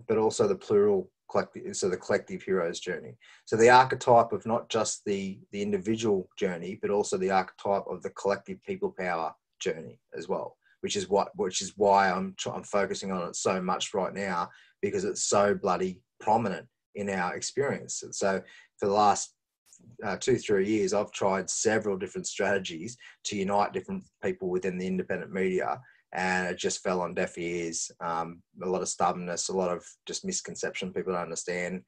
but also the plural collective, so the collective hero's journey. So the archetype of not just the individual journey, but also the archetype of the collective people power journey as well, which is why I'm focusing on it so much right now, because it's so bloody prominent in our experience. And so for the last 2-3 years, I've tried several different strategies to unite different people within the independent media, and it just fell on deaf ears. A lot of stubbornness, a lot of just misconception. People don't understand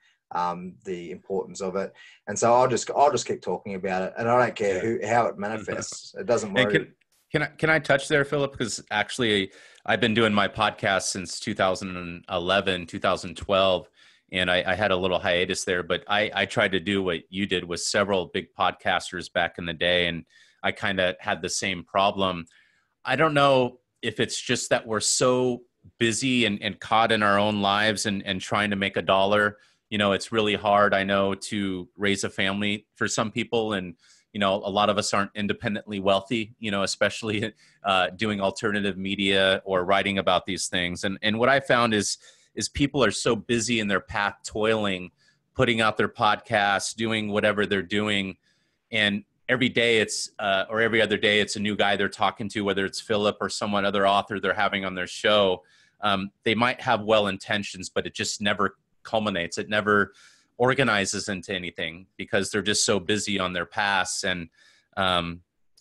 the importance of it, and so I'll just keep talking about it, and I don't care how it manifests. It doesn't worry. Can I touch there, Philip? Because actually, I've been doing my podcast since 2011, 2012. And I had a little hiatus there, but I tried to do what you did with several big podcasters back in the day. And I kind of had the same problem. I don't know if it's just that we're so busy and caught in our own lives and trying to make a dollar. You know, it's really hard, I know, to raise a family for some people. And, you know, a lot of us aren't independently wealthy, you know, especially doing alternative media or writing about these things. And what I found is people are so busy in their path, toiling, putting out their podcasts, doing whatever they're doing. And every day it's, or every other day, it's a new guy they're talking to, whether it's Philip or someone other author they're having on their show. They might have well intentions, but it just never culminates. It never organizes into anything because they're just so busy on their paths. And,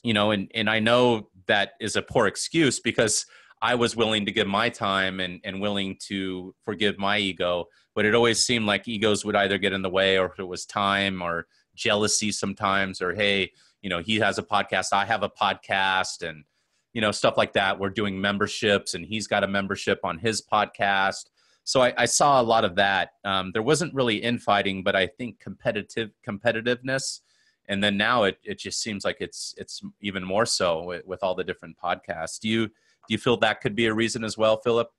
you know, and I know that is a poor excuse because I was willing to give my time and willing to forgive my ego, but it always seemed like egos would either get in the way, or if it was time or jealousy sometimes, or, hey, you know, he has a podcast, I have a podcast, and, you know, stuff like that. We're doing memberships and he's got a membership on his podcast. So I saw a lot of that. There wasn't really infighting, but I think competitiveness. And then now it just seems like it's even more so with all the different podcasts. Do you feel that could be a reason as well, Philip?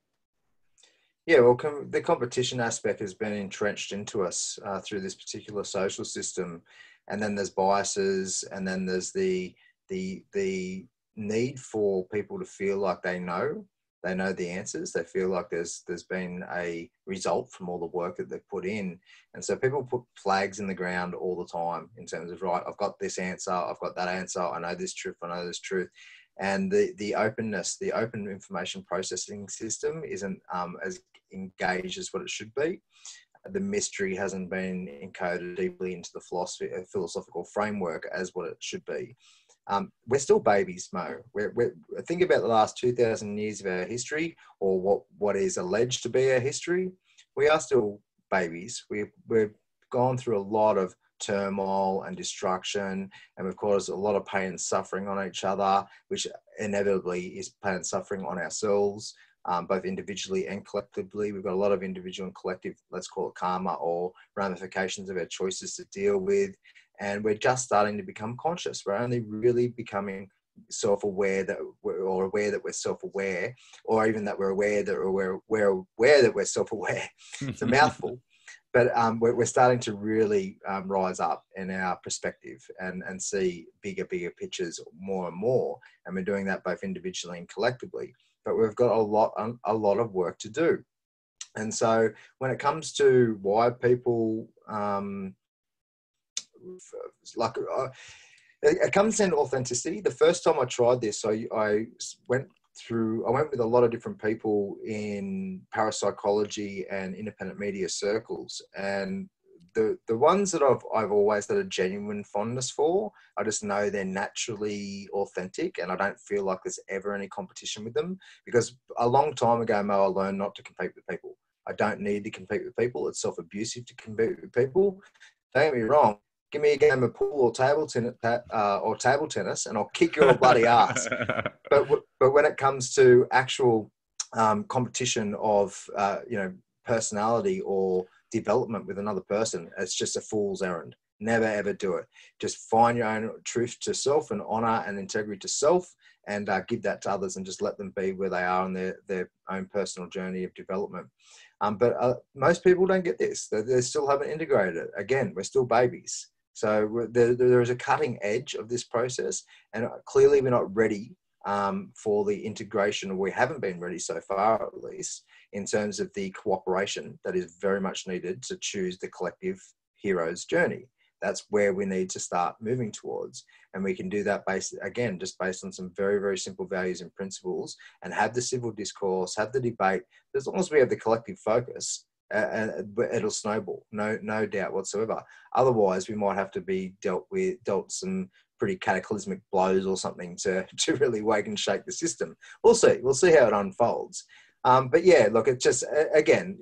Yeah, well, the competition aspect has been entrenched into us through this particular social system, and then there's biases, and then there's the need for people to feel like they know the answers. They feel like there's been a result from all the work that they've put in, and so people put flags in the ground all the time in terms of, right, I've got this answer, I've got that answer, I know this truth, I know this truth. And the openness, the open information processing system isn't as engaged as what it should be. The mystery hasn't been encoded deeply into the philosophical framework as what it should be. We're still babies, Mo. Think about the last 2,000 years of our history, or what is alleged to be our history. We are still babies. We've gone through a lot of turmoil and destruction, and we've caused a lot of pain and suffering on each other, which inevitably is pain and suffering on ourselves, both individually and collectively. We've got a lot of individual and collective, let's call it karma, or ramifications of our choices to deal with, and we're just starting to become conscious. We're only really becoming self-aware aware that we're self-aware, or even that we're aware that we're self-aware. It's a mouthful. But we're starting to really rise up in our perspective and see bigger pictures more and more. And we're doing that both individually and collectively. But we've got a lot of work to do. And so when it comes to why people it comes down to authenticity. The first time I tried this, I went with a lot of different people in parapsychology and independent media circles, and the ones that I've always had a genuine fondness for, I just know they're naturally authentic, and I don't feel like there's ever any competition with them, because a long time ago, Mo, I learned not to compete with people. I don't need to compete with people. It's self-abusive to compete with people. Don't get me wrong. Give me a game of pool or table tennis, and I'll kick your bloody ass. But when it comes to actual competition of personality or development with another person, it's just a fool's errand. Never ever do it. Just find your own truth to self and honor and integrity to self, and give that to others, and just let them be where they are on their own personal journey of development. But most people don't get this. They still haven't integrated it. Again, we're still babies. So there is a cutting edge of this process, and clearly we're not ready for the integration, or we haven't been ready so far, at least, in terms of the cooperation that is very much needed to choose the collective hero's journey. That's where we need to start moving towards. And we can do that just based on some very, very simple values and principles, and have the civil discourse, have the debate. As long as we have the collective focus, it'll snowball, no doubt whatsoever. Otherwise, we might have to be dealt some pretty cataclysmic blows or something to really wake and shake the system. We'll see how it unfolds. But yeah, look, it's just, again,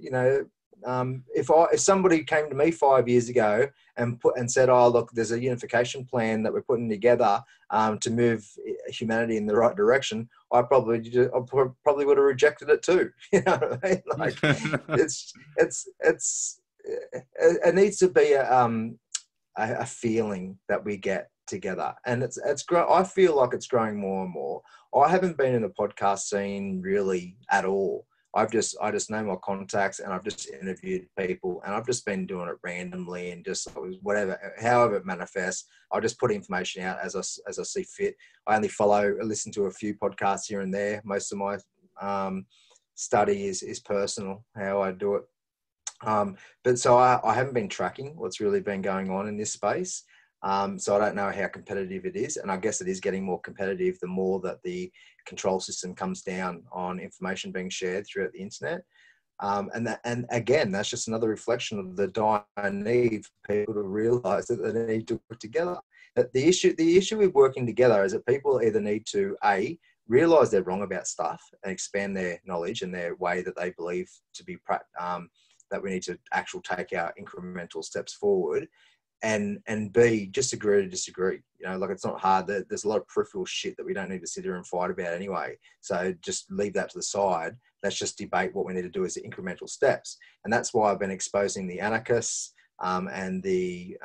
if somebody came to me 5 years ago and said, oh, look, there's a unification plan that we're putting together to move humanity in the right direction, I probably would have rejected it too. You know what I mean? Like, it needs to be a feeling that we get together, and I feel like it's growing more and more. I haven't been in the podcast scene really at all. I just know my contacts, and I've just interviewed people, and I've just been doing it randomly and just whatever, however it manifests. I just put information out as I see fit. I only listen to a few podcasts here and there. Most of my study is personal, how I do it. But so I haven't been tracking what's really been going on in this space. So I don't know how competitive it is. And I guess it is getting more competitive the more that the control system comes down on information being shared throughout the internet. And again, that's just another reflection of the dire need for people to realize that they need to work together. That the issue with working together is that people either need to, realize they're wrong about stuff and expand their knowledge and their way that they believe to be, that we need to actually take our incremental steps forward. And B, just agree to disagree. Like, it's not hard. There's a lot of peripheral shit that we don't need to sit here and fight about anyway. So just leave that to the side. Let's just debate what we need to do as the incremental steps. And that's why I've been exposing the anarchists and the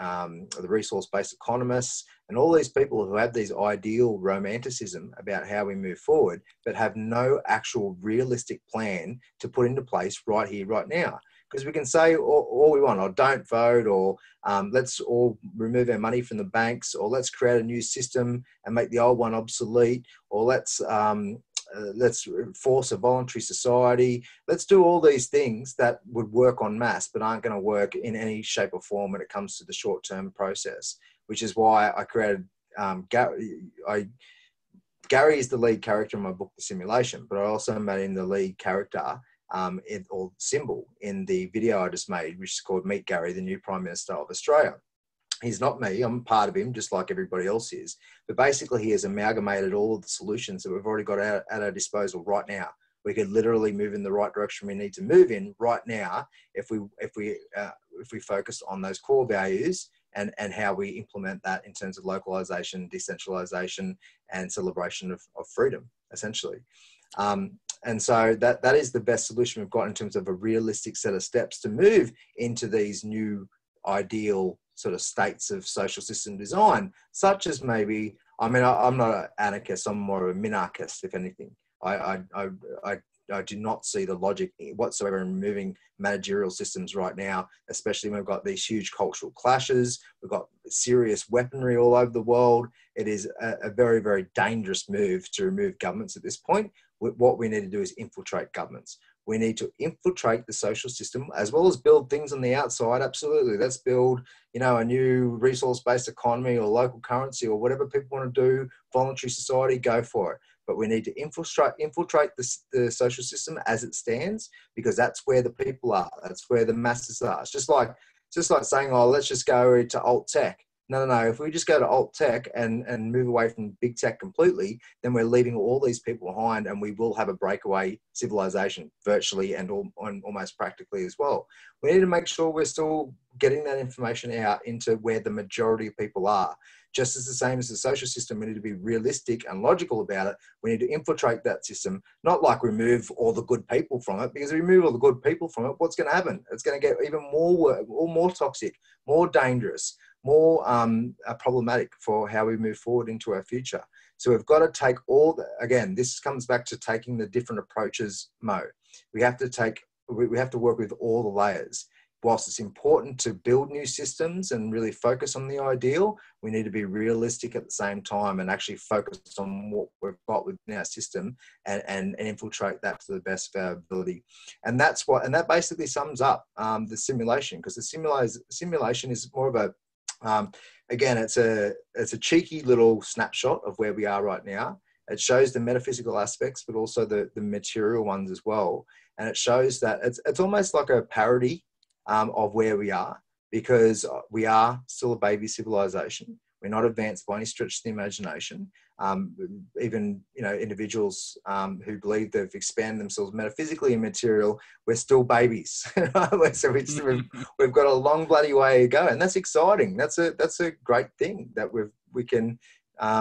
resource-based economists and all these people who have these ideal romanticism about how we move forward, but have no actual realistic plan to put into place right here, right now. Because we can say all we want, or don't vote, or let's all remove our money from the banks, or let's create a new system and make the old one obsolete, or let's force a voluntary society. Let's do all these things that would work en masse, but aren't going to work in any shape or form when it comes to the short-term process, which is why I created Gary is the lead character in my book, The Simulation, but I also made him the lead character or symbol in the video I just made, which is called Meet Gary, the new Prime Minister of Australia. He's not me. I'm part of him, just like everybody else is. But basically, he has amalgamated all of the solutions that we've already got at our disposal right now. We could literally move in the right direction we need to move in right now if we focus on those core values and how we implement that in terms of localization, decentralization, and celebration of freedom, essentially. And so that is the best solution we've got in terms of a realistic set of steps to move into these new ideal sort of states of social system design, such as maybe, I'm not an anarchist, I'm more of a minarchist, if anything. I do not see the logic whatsoever in moving managerial systems right now, especially when we've got these huge cultural clashes. We've got serious weaponry all over the world. It is a very, very dangerous move to remove governments at this point. What we need to do is infiltrate governments. We need to infiltrate the social system as well as build things on the outside. Absolutely. Let's build, a new resource-based economy or local currency or whatever people want to do, voluntary society, go for it. But we need to infiltrate the social system as it stands, because that's where the people are. That's where the masses are. It's just like saying, oh, let's just go to alt tech. No. If we just go to alt tech and move away from big tech completely, then we're leaving all these people behind, and we will have a breakaway civilization virtually and almost practically as well. We need to make sure we're still getting that information out into where the majority of people are. Just as the same as the social system, we need to be realistic and logical about it. We need to infiltrate that system, not like remove all the good people from it, because if we remove all the good people from it, what's going to happen? It's going to get even more toxic, more dangerous, more problematic for how we move forward into our future. So we've got to take again, this comes back to taking the different approaches, Mo. We have to work with all the layers. whilst it's important to build new systems and really focus on the ideal, we need to be realistic at the same time and actually focus on what we've got within our system and infiltrate that to the best of our ability. And that basically sums up the simulation, because the simulation is more of a, again, it's a cheeky little snapshot of where we are right now. It shows the metaphysical aspects, but also the material ones as well. And it shows that it's almost like a parody of where we are, because we are still a baby civilization. We're not advanced by any stretch of the imagination. Even, individuals who believe they've expanded themselves metaphysically and material, we're still babies. So we've got a long bloody way to go, and that's exciting. That's a great thing that we can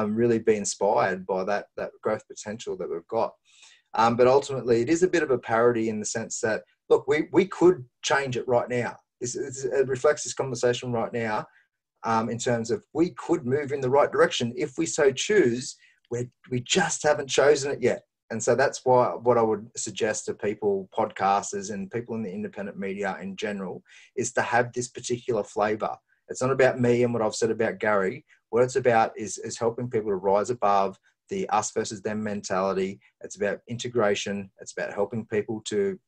really be inspired by that growth potential that we've got. But ultimately, it is a bit of a parody in the sense that, look, we could change it right now. It reflects this conversation right now, in terms of we could move in the right direction if we so choose. We just haven't chosen it yet. And so that's what I would suggest to people, podcasters and people in the independent media in general, is to have this particular flavor. It's not about me and what I've said about Gary. What it's about is helping people to rise above the us versus them mentality. It's about integration. It's about helping people to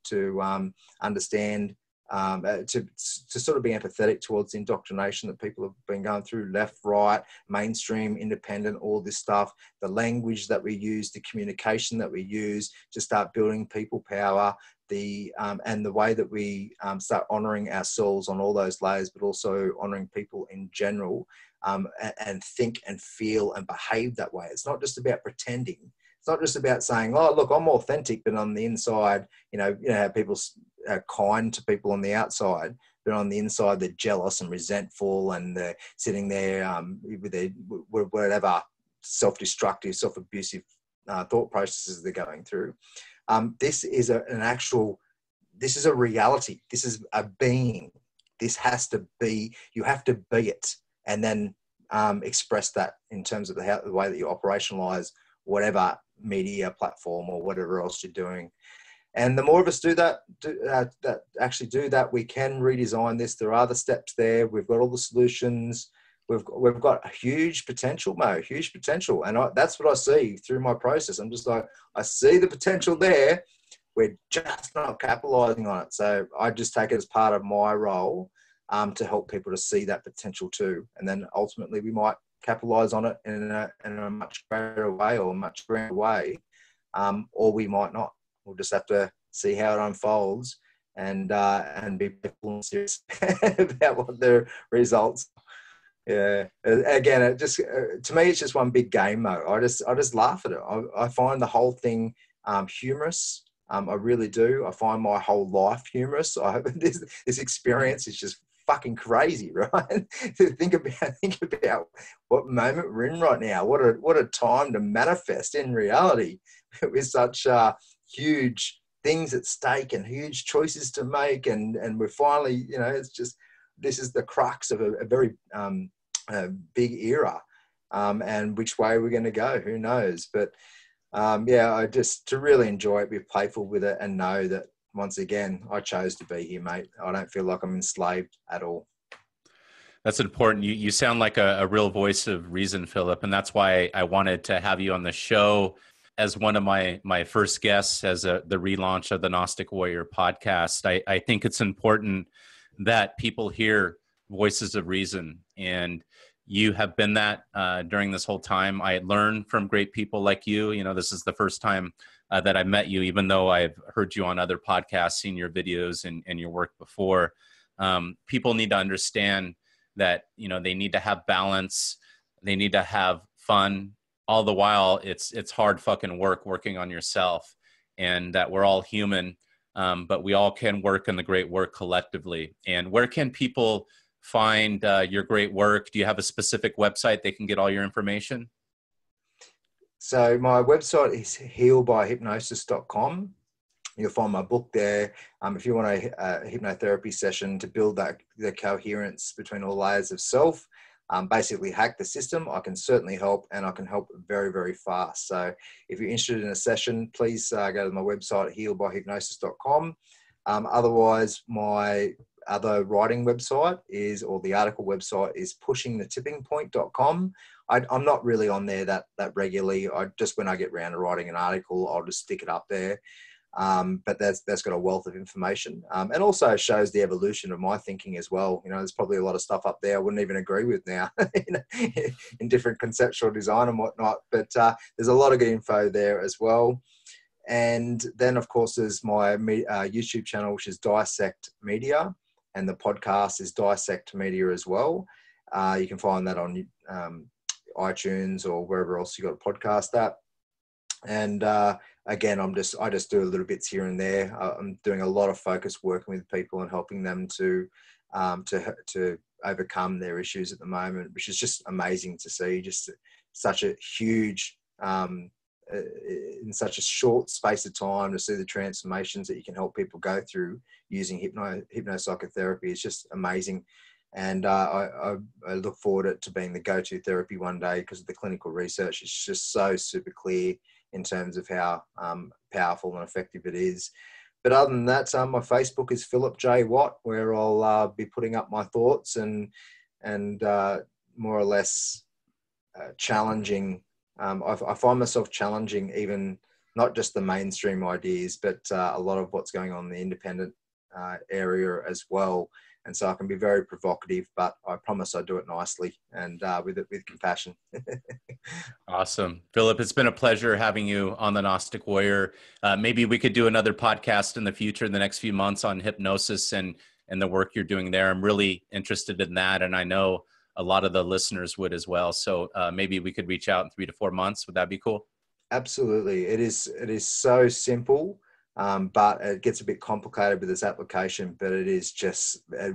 understand, to sort of be empathetic towards the indoctrination that people have been going through, left, right, mainstream, independent, all this stuff, the language that we use, the communication that we use to start building people power, and the way that we start honoring ourselves on all those layers, but also honoring people in general, and think and feel and behave that way. It's not just about pretending. It's not just about saying, oh, look, I'm authentic, but on the inside, how people are kind to people on the outside, but on the inside, they're jealous and resentful, and they're sitting there with their whatever self-destructive, self-abusive thought processes they're going through. This is this is a reality. This is a being. This has to be, you have to be it, and then express that in terms of the way that you operationalize whatever media platform or whatever else you're doing. And the more of us do that, we can redesign this. There are the steps there. We've got all the solutions. We've got huge potential, Mo, huge potential. And that's what I see through my process. I'm just like, I see the potential there. We're just not capitalizing on it. So I just take it as part of my role to help people to see that potential too. And then ultimately we might capitalize on it in a much greater way or a much grander way, or we might not. We'll just have to see how it unfolds and be careful and serious about what the results. Yeah. Again, it just to me, it's just one big game, Mo. I just laugh at it. I find the whole thing humorous. I really do. I find my whole life humorous. This experience is just fucking crazy, right? think about what moment we're in right now. What a time to manifest in reality with such huge things at stake and huge choices to make, and we're finally, it's just, this is the crux of a very big era, and which way we're going to go, who knows? But I just, to really enjoy it, be playful with it, and know that once again, I chose to be here, mate. I don't feel like I'm enslaved at all. That's important. You sound like a real voice of reason, Philip, and that's why I wanted to have you on the show as one of my first guests as the relaunch of the Gnostic Warrior podcast. I think it's important that people hear voices of reason, and you have been that during this whole time. I learned from great people like you. This is the first time that I met you, even though I've heard you on other podcasts, seen your videos and your work before. People need to understand that, they need to have balance. They need to have fun. All the while, it's hard fucking working on yourself, and that we're all human, but we all can work on the great work collectively. And where can people find your great work? Do you have a specific website they can get all your information? So my website is healbyhypnosis.com. You'll find my book there. If you want a hypnotherapy session to build the coherence between all layers of self, basically hack the system, I can certainly help, and I can help very, very fast. So if you're interested in a session, please go to my website, healbyhypnosis.com. Otherwise, my other writing website is, or the article website is pushingthetippingpoint.com. I'm not really on there that regularly. Just when I get around to writing an article, I'll just stick it up there. But that's got a wealth of information, and also shows the evolution of my thinking as well. You know, there's probably a lot of stuff up there I wouldn't even agree with now in different conceptual design and whatnot. But there's a lot of good info there as well. And then, of course, there's my YouTube channel, which is Dissect Media, and the podcast is Dissect Media as well. You can find that on iTunes or wherever else you got a podcast at. And again, I just do a little bits here and there. I'm doing a lot of focus working with people and helping them to overcome their issues at the moment, which is just amazing to see. Just such a huge, in such a short space of time, to see the transformations that you can help people go through using hypnopsychotherapy is just amazing. And I look forward to being the go-to therapy one day, because the clinical research is just so super clear in terms of how powerful and effective it is. But other than that, my Facebook is Phillip J Watt, where I'll be putting up my thoughts and more or less challenging. I find myself challenging even not just the mainstream ideas, but a lot of what's going on in the independent area as well. And so I can be very provocative, but I promise I do it nicely and with compassion. Awesome. Phillip, it's been a pleasure having you on the Gnostic Warrior. Maybe we could do another podcast in the future, in the next few months, on hypnosis and the work you're doing there. I'm really interested in that, and I know a lot of the listeners would as well. So maybe we could reach out in 3 to 4 months. Would that be cool? Absolutely. It is so simple. But it gets a bit complicated with this application, but it is just, it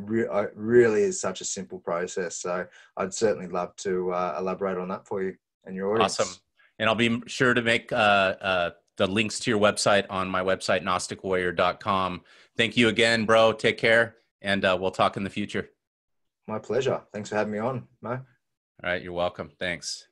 really is such a simple process. So I'd certainly love to elaborate on that for you and your audience. Awesome. And I'll be sure to make the links to your website on my website, gnosticwarrior.com. Thank you again, bro. Take care, and we'll talk in the future. My pleasure. Thanks for having me on, Mo. All right. You're welcome. Thanks.